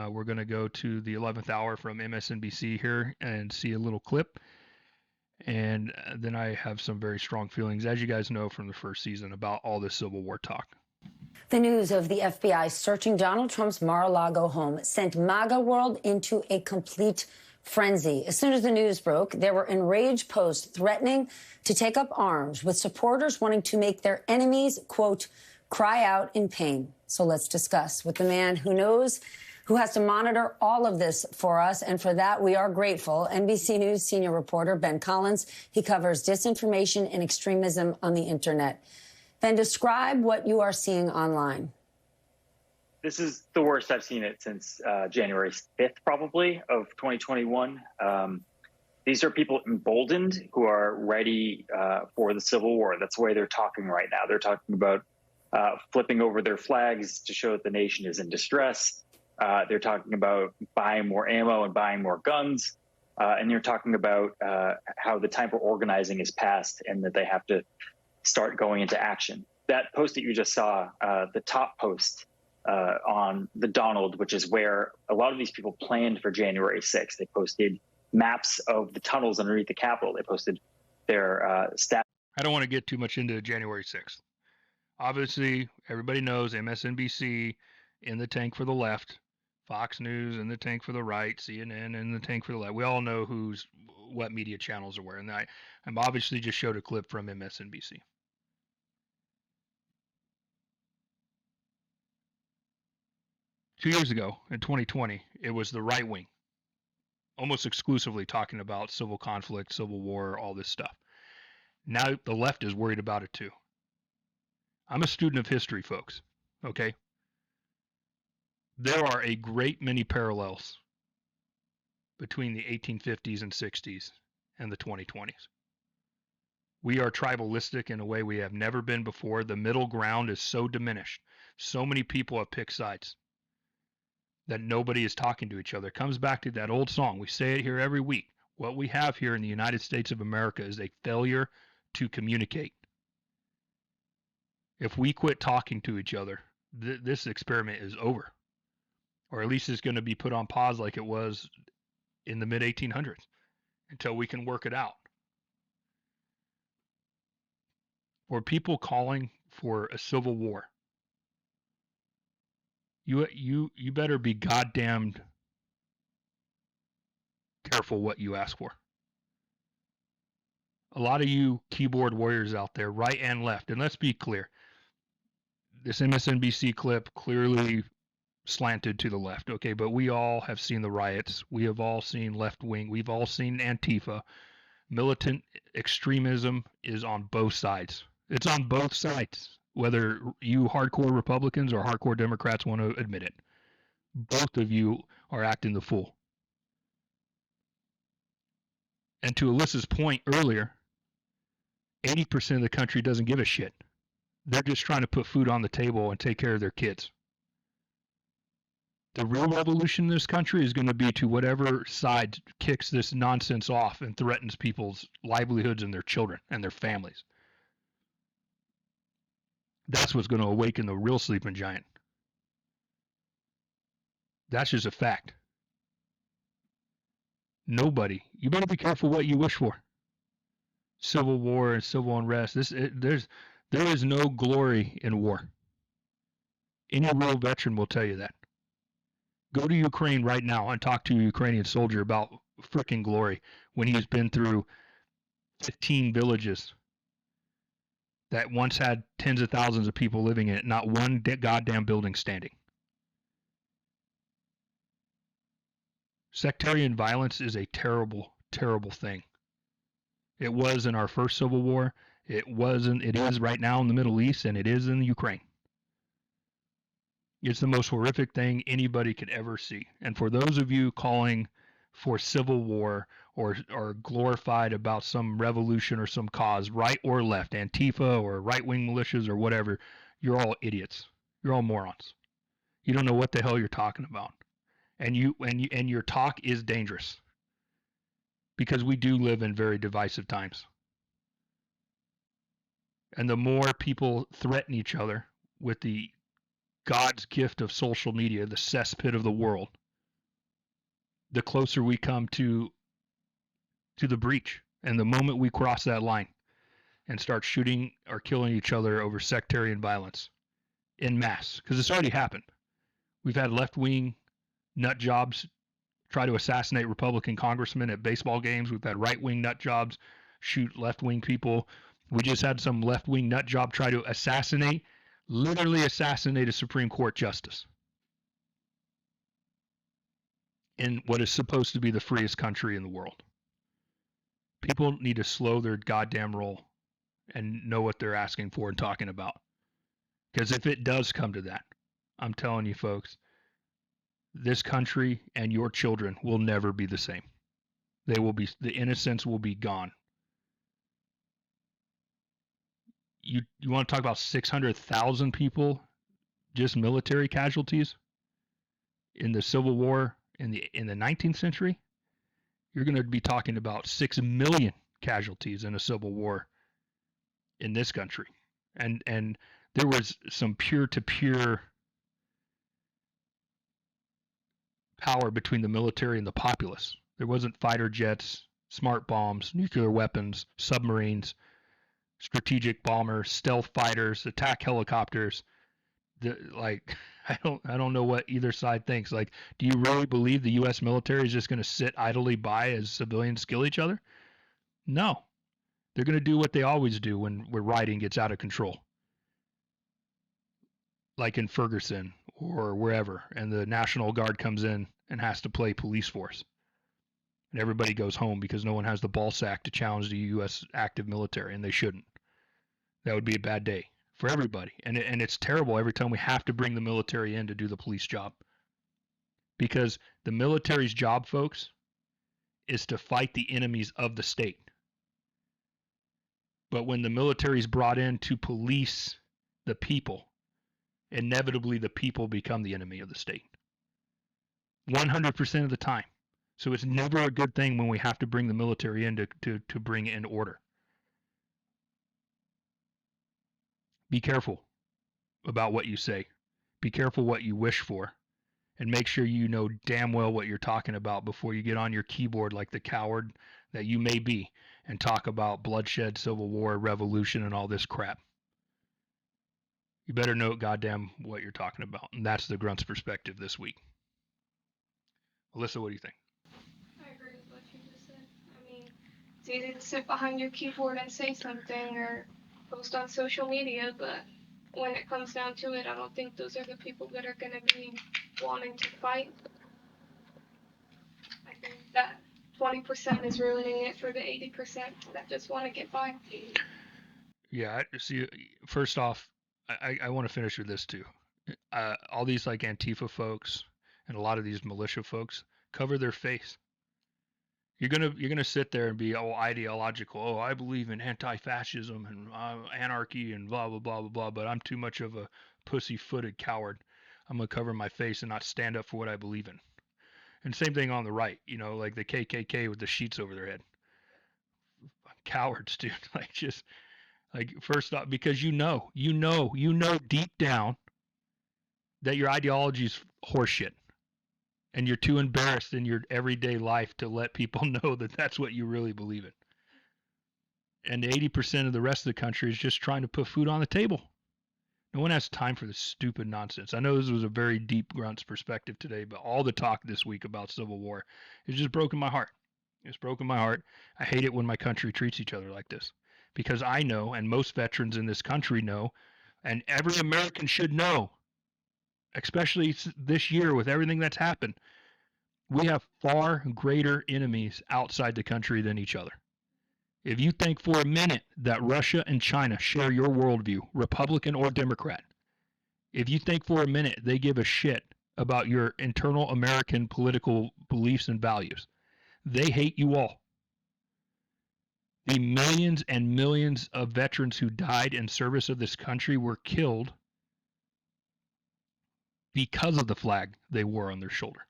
We're going to go to the 11th hour from MSNBC here and see a little clip. And then I have some very strong feelings, as you guys know from the first season, about all this Civil War talk. The news of the FBI searching Donald Trump's Mar-a-Lago home sent MAGA world into a complete frenzy. As soon as the news broke, there were enraged posts threatening to take up arms, with supporters wanting to make their enemies, quote, cry out in pain. So let's discuss with the man who knows, who has to monitor all of this for us. And for that, we are grateful. NBC News senior reporter Ben Collins. He covers disinformation and extremism on the internet. Ben, describe what you are seeing online. This is the worst I've seen it since January 5th, probably, of 2021. These are people emboldened who are ready for the Civil War. That's the way they're talking right now. They're talking about flipping over their flags to show that the nation is in distress. They're talking about buying more ammo and buying more guns. And they're talking about how the time for organizing is past and that they have to start going into action. That post that you just saw, the top post on the Donald, which is where a lot of these people planned for January 6th. They posted maps of the tunnels underneath the Capitol. They posted their staff. I don't want to get too much into January 6th. Obviously, everybody knows MSNBC in the tank for the left, Fox News in the tank for the right, CNN in the tank for the left. We all know who's what media channels are where. And I'm obviously just showed a clip from MSNBC. Two years ago, in 2020, it was the right wing, almost exclusively talking about civil conflict, civil war, all this stuff. Now the left is worried about it too. I'm a student of history, folks. Okay? There are a great many parallels between the 1850s and 60s and the 2020s. We are tribalistic in a way we have never been before. The middle ground is so diminished. So many people have picked sides that nobody is talking to each other. It comes back to that old song. We say it here every week. What we have here in the United States of America is a failure to communicate. If we quit talking to each other, this experiment is over. Or at least it's going to be put on pause like it was in the mid-1800s until we can work it out. For people calling for a civil war, you better be goddamned careful what you ask for. A lot of you keyboard warriors out there, right and left, and let's be clear, this MSNBC clip clearly slanted to the left, okay, but we all have seen the riots. We have all seen left wing. We've all seen Antifa. Militant extremism is on both sides. It's on both sides, whether you hardcore Republicans or hardcore Democrats want to admit it. Both of you are acting the fool. And to Alyssa's point earlier, 80% of the country doesn't give a shit. They're just trying to put food on the table and take care of their kids. The real revolution in this country is going to be to whatever side kicks this nonsense off and threatens people's livelihoods and their children and their families. That's what's going to awaken the real sleeping giant. That's just a fact. Nobody. You better be careful what you wish for. Civil war and civil unrest. There is no glory in war. Any real veteran will tell you that. Go to Ukraine right now and talk to a Ukrainian soldier about frickin' glory when he's been through 15 villages that once had tens of thousands of people living in it, not one goddamn building standing. Sectarian violence is a terrible, terrible thing. It was in our first civil war. It is right now in the Middle East, and it is in Ukraine. It's the most horrific thing anybody could ever see. And for those of you calling for civil war or glorified about some revolution or some cause, right or left, Antifa or right-wing militias or whatever, you're all idiots. You're all morons. You don't know what the hell you're talking about. And your talk is dangerous. Because we do live in very divisive times. And the more people threaten each other with the God's gift of social media, the cesspit of the world, the closer we come to the breach. And the moment we cross that line and start shooting or killing each other over sectarian violence en masse, because it's already happened. We've had left-wing nut jobs try to assassinate Republican congressmen at baseball games. We've had right-wing nut jobs shoot left-wing people. We just had some left-wing nut job try to literally assassinate a Supreme Court justice in what is supposed to be the freest country in the world. People need to slow their goddamn roll and know what they're asking for and talking about. Because if it does come to that, I'm telling you folks, this country and your children will never be the same. The innocence will be gone. You want to talk about 600,000 people, just military casualties in the Civil War in the 19th century? You're going to be talking about 6 million casualties in a civil war in this country. And there was some peer-to-peer power between the military and the populace. There wasn't fighter jets, smart bombs, nuclear weapons, submarines, strategic bombers, stealth fighters, attack helicopters. like, I don't know what either side thinks. Like, do you really believe the U.S. military is just going to sit idly by as civilians kill each other? No. They're going to do what they always do when rioting gets out of control. Like in Ferguson or wherever, and the National Guard comes in and has to play police force. And everybody goes home because no one has the ball sack to challenge the U.S. active military, and they shouldn't. That would be a bad day for everybody. And it's terrible every time we have to bring the military in to do the police job. Because the military's job, folks, is to fight the enemies of the state. But when the military is brought in to police the people, inevitably the people become the enemy of the state. 100% of the time. So it's never a good thing when we have to bring the military in to bring in order. Be careful about what you say. Be careful what you wish for. And make sure you know damn well what you're talking about before you get on your keyboard like the coward that you may be and talk about bloodshed, civil war, revolution, and all this crap. You better know goddamn what you're talking about. And that's the Grunt's perspective this week. Alyssa, what do you think? I agree with what you just said. I mean, it's easy to sit behind your keyboard and say something or post on social media, but when it comes down to it, I don't think those are the people that are going to be wanting to fight. I think that 20% is ruining it for the 80% that just want to get by. Yeah, see, first off, I want to finish with this too. All these like Antifa folks and a lot of these militia folks cover their face. You're gonna sit there and be all ideological. Oh, I believe in anti-fascism and anarchy and blah blah blah blah blah. But I'm too much of a pussy-footed coward. I'm gonna cover my face and not stand up for what I believe in. And same thing on the right. You know, like the KKK with the sheets over their head. Cowards, dude. Like just like first off, because you know deep down that your ideology is horseshit. And you're too embarrassed in your everyday life to let people know that that's what you really believe in. And 80% of the rest of the country is just trying to put food on the table. No one has time for this stupid nonsense. I know this was a very deep Grunt's perspective today, but all the talk this week about civil war has just broken my heart. It's broken my heart. I hate it when my country treats each other like this. Because I know, and most veterans in this country know, and every American should know, especially this year with everything that's happened, we have far greater enemies outside the country than each other. If you think for a minute that Russia and China share your worldview, Republican or Democrat, if you think for a minute they give a shit about your internal American political beliefs and values, they hate you all. The millions and millions of veterans who died in service of this country were killed because of the flag they wore on their shoulder,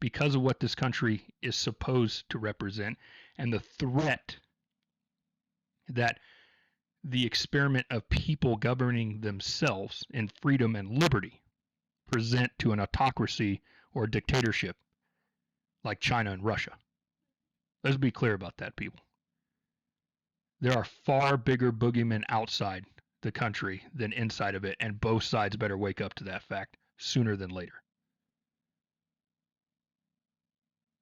because of what this country is supposed to represent, and the threat that the experiment of people governing themselves in freedom and liberty present to an autocracy or dictatorship like China and Russia. Let's be clear about that, people. There are far bigger boogeymen outside the country than inside of it, and both sides better wake up to that fact sooner than later.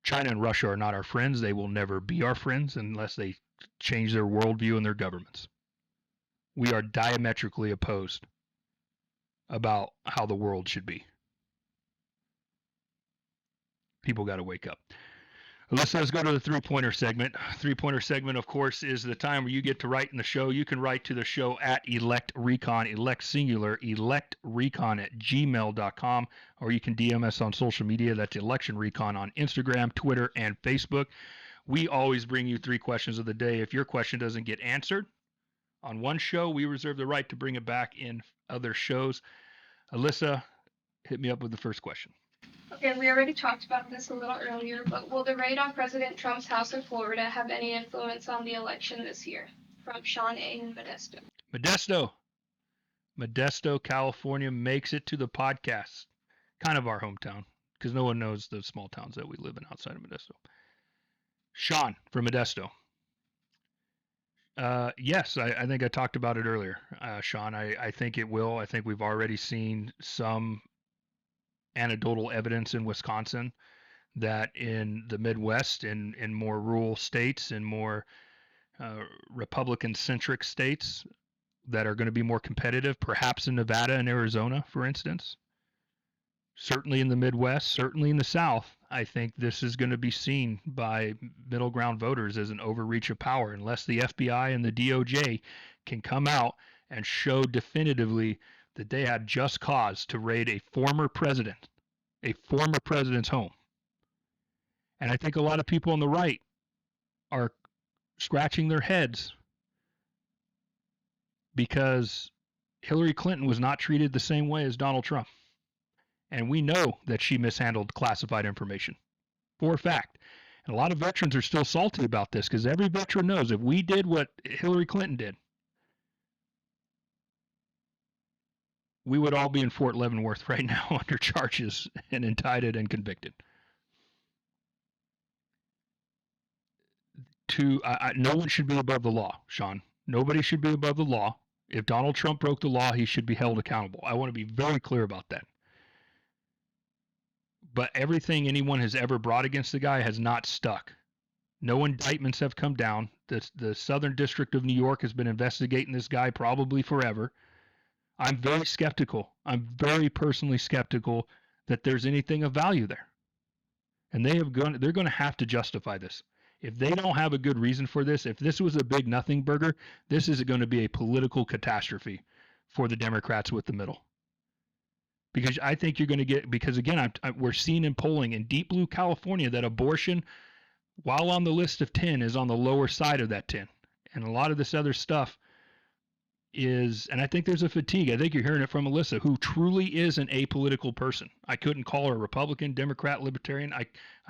China and Russia are not our friends. They will never be our friends unless they change their worldview and their governments. We are diametrically opposed about how the world should be. People got to wake up. Let's go to the three-pointer segment. Three-pointer segment, of course, is the time where you get to write in the show. You can write to the show at electrecon, elect singular, electrecon@gmail.com, or you can DM us on social media. That's Election Recon on Instagram, Twitter, and Facebook. We always bring you 3 questions of the day. If your question doesn't get answered on one show, we reserve the right to bring it back in other shows. Alyssa, hit me up with the first question. Okay, we already talked about this a little earlier, but will the raid on President Trump's house in Florida have any influence on the election this year? From Sean A. in Modesto. Modesto, California makes it to the podcast. Kind of our hometown, because no one knows the small towns that we live in outside of Modesto. Sean from Modesto. Yes, I think I talked about it earlier, Sean. I think it will. I think we've already seen some anecdotal evidence in Wisconsin that in the Midwest, in more rural states, in more Republican-centric states that are going to be more competitive, perhaps in Nevada and Arizona, for instance, certainly in the Midwest, certainly in the South, I think this is going to be seen by middle ground voters as an overreach of power unless the FBI and the DOJ can come out and show definitively that they had just cause to raid a former president's home. And I think a lot of people on the right are scratching their heads because Hillary Clinton was not treated the same way as Donald Trump. And we know that she mishandled classified information for a fact. And a lot of veterans are still salty about this because every veteran knows if we did what Hillary Clinton did, we would all be in Fort Leavenworth right now under charges and indicted and convicted. No one should be above the law, Sean. Nobody should be above the law. If Donald Trump broke the law, he should be held accountable. I want to be very clear about that. But everything anyone has ever brought against the guy has not stuck. No indictments have come down. The Southern District of New York has been investigating this guy probably forever. I'm very skeptical. I'm very personally skeptical that there's anything of value there. And they're going to have to justify this. If they don't have a good reason for this, if this was a big nothing burger, this is going to be a political catastrophe for the Democrats with the middle. Because I think you're going to get, because again, we're seeing in polling in deep blue California that abortion, while on the list of 10, is on the lower side of that 10. And a lot of this other stuff is, and I think there's a fatigue. I think you're hearing it from Alyssa, who truly is an apolitical person. I couldn't call her Republican, Democrat, Libertarian. I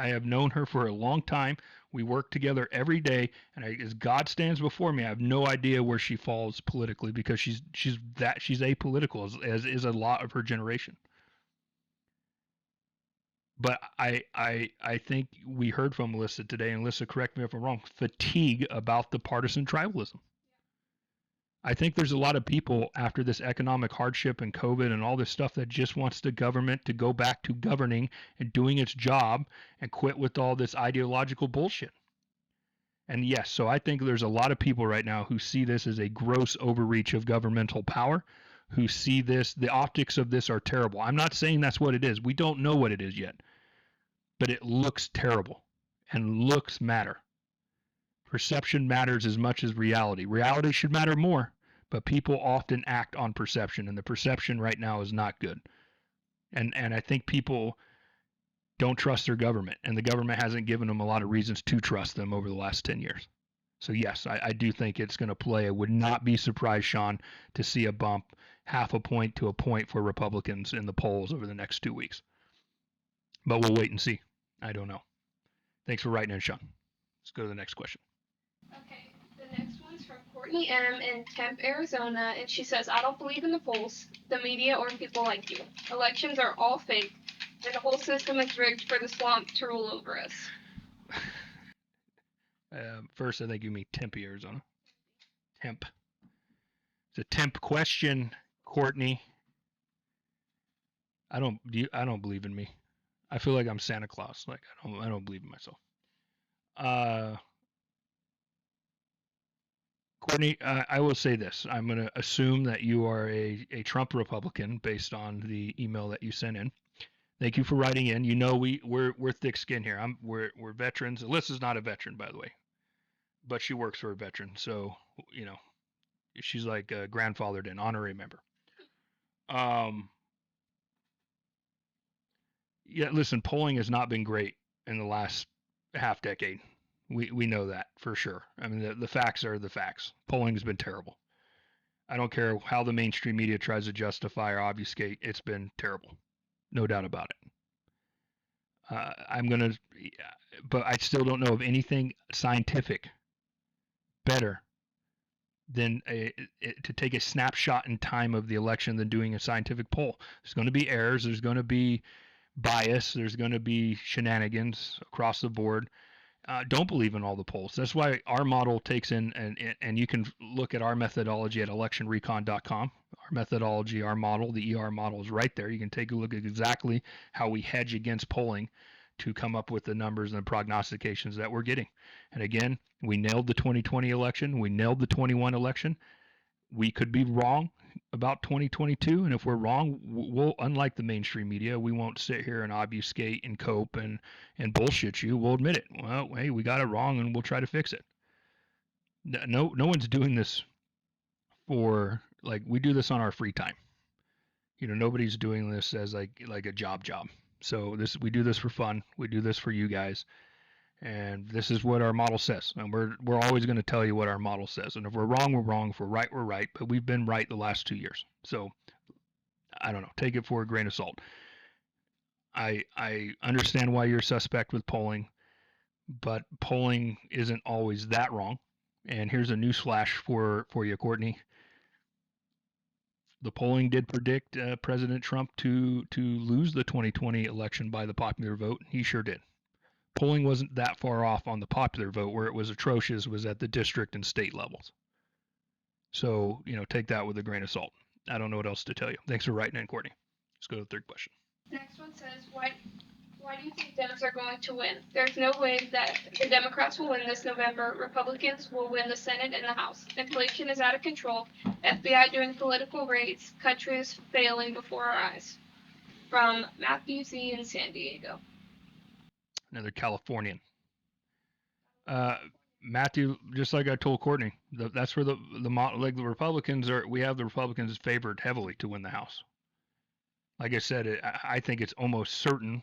have known her for a long time. We work together every day, and as God stands before me, I have no idea where she falls politically because she's apolitical, as is a lot of her generation. But I think we heard from Alyssa today, and Alyssa, correct me if I'm wrong, fatigue about the partisan tribalism. I think there's a lot of people after this economic hardship and COVID and all this stuff that just wants the government to go back to governing and doing its job and quit with all this ideological bullshit. And yes, so I think there's a lot of people right now who see this as a gross overreach of governmental power, who see this, the optics of this are terrible. I'm not saying that's what it is. We don't know what it is yet, but it looks terrible, and looks matter. Perception matters as much as reality. Reality should matter more, but people often act on perception, and the perception right now is not good. And I think people don't trust their government, and the government hasn't given them a lot of reasons to trust them over the last 10 years. So yes, I do think it's going to play. I would not be surprised, Sean, to see a bump, half a point to a point for Republicans in the polls over the next 2 weeks. But we'll wait and see. I don't know. Thanks for writing in, Sean. Let's go to the next question. Okay, the next one's from Courtney M. in Tempe, Arizona, and she says, I don't believe in the polls, the media, or people like you. Elections are all fake, and the whole system is rigged for the swamp to rule over us. First, I think you mean Tempe, Arizona. Temp. It's a temp question, Courtney. I don't believe in me. I feel like I'm Santa Claus. Like I don't believe in myself. Courtney, I will say this. I'm going to assume that you are a Trump Republican based on the email that you sent in. Thank you for writing in. You know we're thick skin here. We're veterans. Alyssa's not a veteran, by the way, but she works for a veteran, so you know she's like grandfathered in, honorary member. Yeah, listen, polling has not been great in the last half decade. We know that for sure. I mean, the facts are the facts. Polling has been terrible. I don't care how the mainstream media tries to justify or obfuscate. It's been terrible. No doubt about it. But I still don't know of anything scientific better than to take a snapshot in time of the election than doing a scientific poll. There's going to be errors. There's going to be bias. There's going to be shenanigans across the board. don't believe in all the polls. That's why our model takes in, and you can look at our methodology at electionrecon.com. Our methodology, our model, the ER model is right there. You can take a look at exactly how we hedge against polling to come up with the numbers and the prognostications that we're getting. And again, we nailed the 2020 election. We nailed the 21 election. We could be wrong about 2022, and if we're wrong, we'll, unlike the mainstream media, we won't sit here and obfuscate and cope and bullshit you. We'll admit it. Well, hey, we got it wrong, and we'll try to fix it. No one's doing this for, like, we do this on our free time. You know, nobody's doing this as like a job. So we do this for fun. We do this for you guys. And this is what our model says. And we're always going to tell you what our model says. And if we're wrong, we're wrong. If we're right, we're right. But we've been right the last 2 years. So I don't know. Take it for a grain of salt. I understand why you're suspect with polling, but polling isn't always that wrong. And here's a newsflash for you, Courtney. The polling did predict President Trump to lose the 2020 election by the popular vote. He sure did. Polling wasn't that far off on the popular vote. Where it was atrocious was at the district and state levels. So, you know, take that with a grain of salt. I don't know what else to tell you. Thanks for writing in, Courtney. Let's go to the third question. Next one says, why do you think Dems are going to win? There's no way that the Democrats will win this November. Republicans will win the Senate and the House. Inflation is out of control. FBI doing political raids. Country is failing before our eyes. From Matthew Z. in San Diego. Another Californian. Matthew, just like I told Courtney, that's where the Republicans are. We have the Republicans favored heavily to win the House. Like I said, I think it's almost certain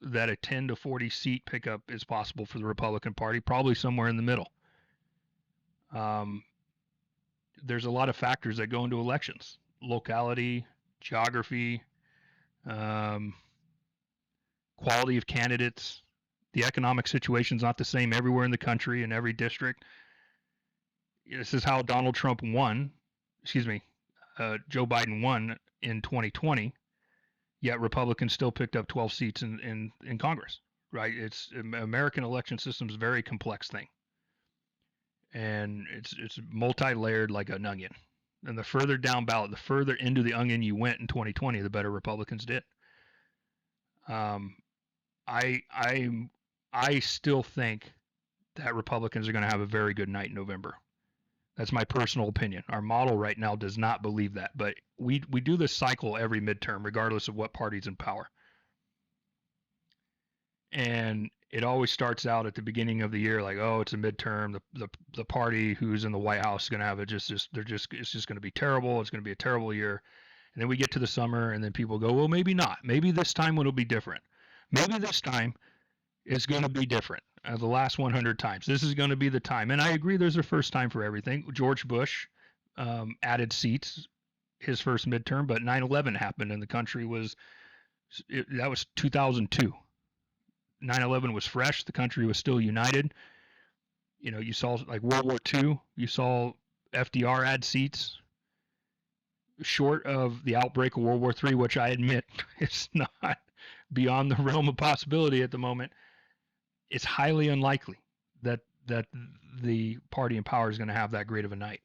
that a 10 to 40 seat pickup is possible for the Republican Party, probably somewhere in the middle. There's a lot of factors that go into elections: locality, geography, quality of candidates. The economic situation is not the same everywhere in the country, in every district. This is how Joe Biden won in 2020, yet Republicans still picked up 12 seats in Congress, right? American election system is a very complex thing. And it's multi-layered like an onion. And the further down ballot, the further into the onion you went in 2020, the better Republicans did. I still think that Republicans are going to have a very good night in November. That's my personal opinion. Our model right now does not believe that, but we do this cycle every midterm, regardless of what party's in power. And it always starts out at the beginning of the year like, oh, it's a midterm. The party who's in the White House is going to have it's just going to be terrible. It's going to be a terrible year. And then we get to the summer, and then people go, well, maybe not. Maybe this time it'll be different. Maybe this time it's going to be different. The last 100 times, this is going to be the time. And I agree, there's a first time for everything. George Bush added seats his first midterm, but 9/11 happened, and the country that was 2002. 9/11 was fresh. The country was still united. You know, you saw like World War II. You saw FDR add seats. Short of the outbreak of World War III, which I admit is not beyond the realm of possibility at the moment, it's highly unlikely that the party in power is going to have that great of a night.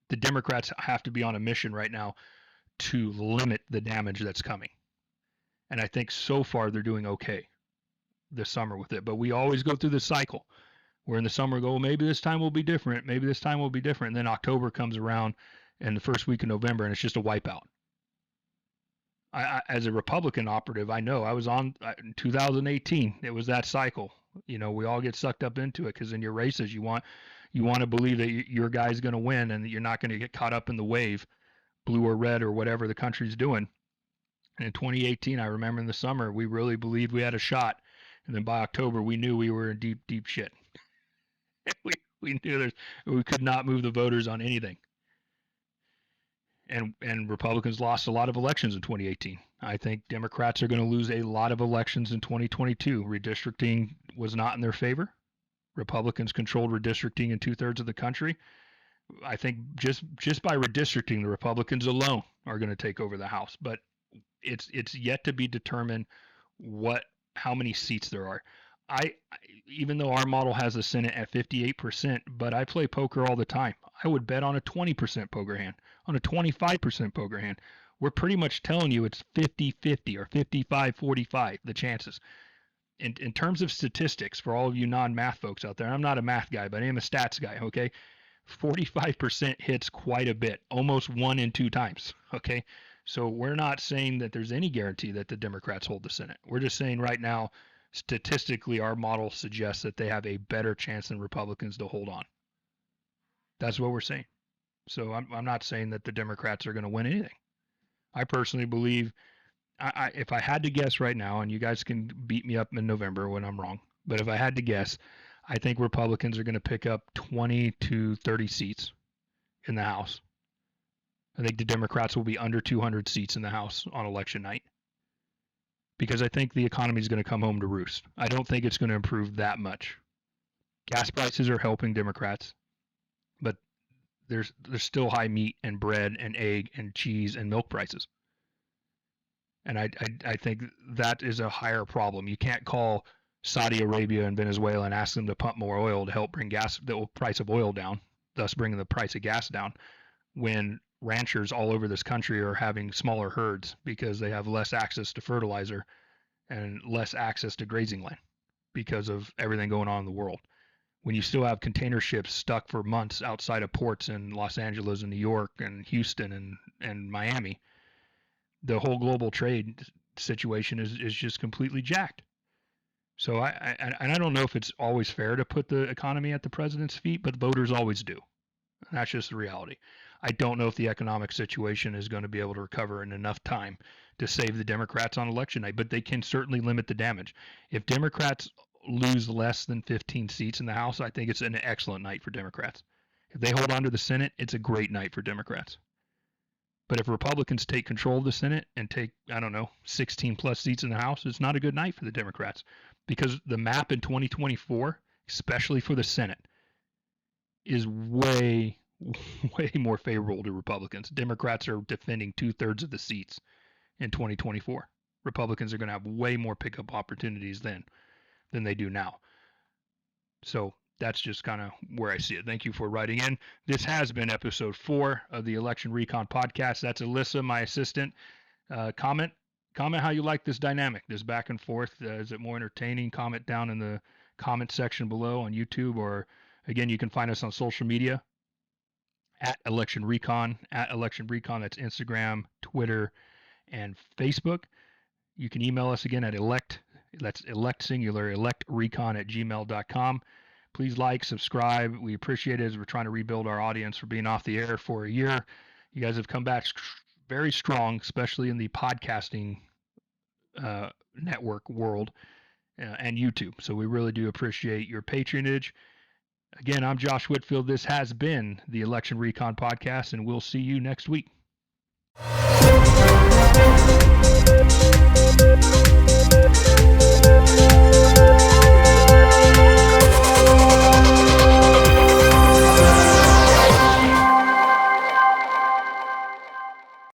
The Democrats have to be on a mission right now to limit the damage that's coming. And I think so far they're doing okay this summer with it. But we always go through this cycle where in the summer go, well, maybe this time will be different. Maybe this time will be different. And then October comes around and the first week of November, and it's just a wipeout. I, as a Republican operative, I know I was on in 2018. It was that cycle. You know, we all get sucked up into it because in your races, you want to believe that your guy's going to win and that you're not going to get caught up in the wave, blue or red or whatever the country's doing. And in 2018, I remember in the summer, we really believed we had a shot. And then by October, we knew we were in deep, deep shit. we knew we could not move the voters on anything. And Republicans lost a lot of elections in 2018. I think Democrats are going to lose a lot of elections in 2022. Redistricting was not in their favor. Republicans controlled redistricting in 2/3 of the country. I think just by redistricting, the Republicans alone are going to take over the House. But it's yet to be determined how many seats there are. Even though our model has the Senate at 58%, but I play poker all the time. I would bet on a 20% poker hand, on a 25% poker hand. We're pretty much telling you it's 50-50 or 55-45, the chances. In terms of statistics, for all of you non-math folks out there, I'm not a math guy, but I am a stats guy, okay? 45% hits quite a bit, almost 1 in 2 times, okay? So we're not saying that there's any guarantee that the Democrats hold the Senate. We're just saying right now, statistically, our model suggests that they have a better chance than Republicans to hold on. That's what we're saying. So I'm not saying that the Democrats are going to win anything. I personally believe, if I had to guess right now, and you guys can beat me up in November when I'm wrong, but if I had to guess, I think Republicans are going to pick up 20 to 30 seats in the House. I think the Democrats will be under 200 seats in the House on election night, because I think the economy is going to come home to roost. I don't think it's going to improve that much. Gas prices are helping Democrats, but there's still high meat and bread and egg and cheese and milk prices. And I think that is a higher problem. You can't call Saudi Arabia and Venezuela and ask them to pump more oil to help bring the price of oil down, thus bringing the price of gas down, when ranchers all over this country are having smaller herds because they have less access to fertilizer and less access to grazing land because of everything going on in the world. When you still have container ships stuck for months outside of ports in Los Angeles and New York and Houston and Miami, the whole global trade situation is just completely jacked. So I don't know if it's always fair to put the economy at the president's feet, but voters always do. That's just the reality. I don't know if the economic situation is going to be able to recover in enough time to save the Democrats on election night, but they can certainly limit the damage. If Democrats lose less than 15 seats in the House, I think it's an excellent night for Democrats. If they hold on to the Senate, it's a great night for Democrats. But if Republicans take control of the Senate and take, 16 plus seats in the House, it's not a good night for the Democrats, because the map in 2024, especially for the Senate, is way more favorable to Republicans. Democrats are defending 2/3 of the seats in 2024. Republicans are going to have way more pickup opportunities then than they do now. So that's just kind of where I see it. Thank you for writing in. This has been episode 4 of the Election Recon podcast. That's Alyssa, my assistant. Comment how you like this dynamic, this back and forth. Is it more entertaining? Comment down in the comment section below on YouTube, or again, you can find us on social media at Election Recon. That's Instagram, Twitter, and Facebook. You can email us again at electrecon@gmail.com. Please like, subscribe. We appreciate it as we're trying to rebuild our audience for being off the air for a year. You guys have come back very strong, especially in the podcasting network world and YouTube. So we really do appreciate your patronage. Again, I'm Josh Whitfield. This has been the Election Recon podcast, and we'll see you next week.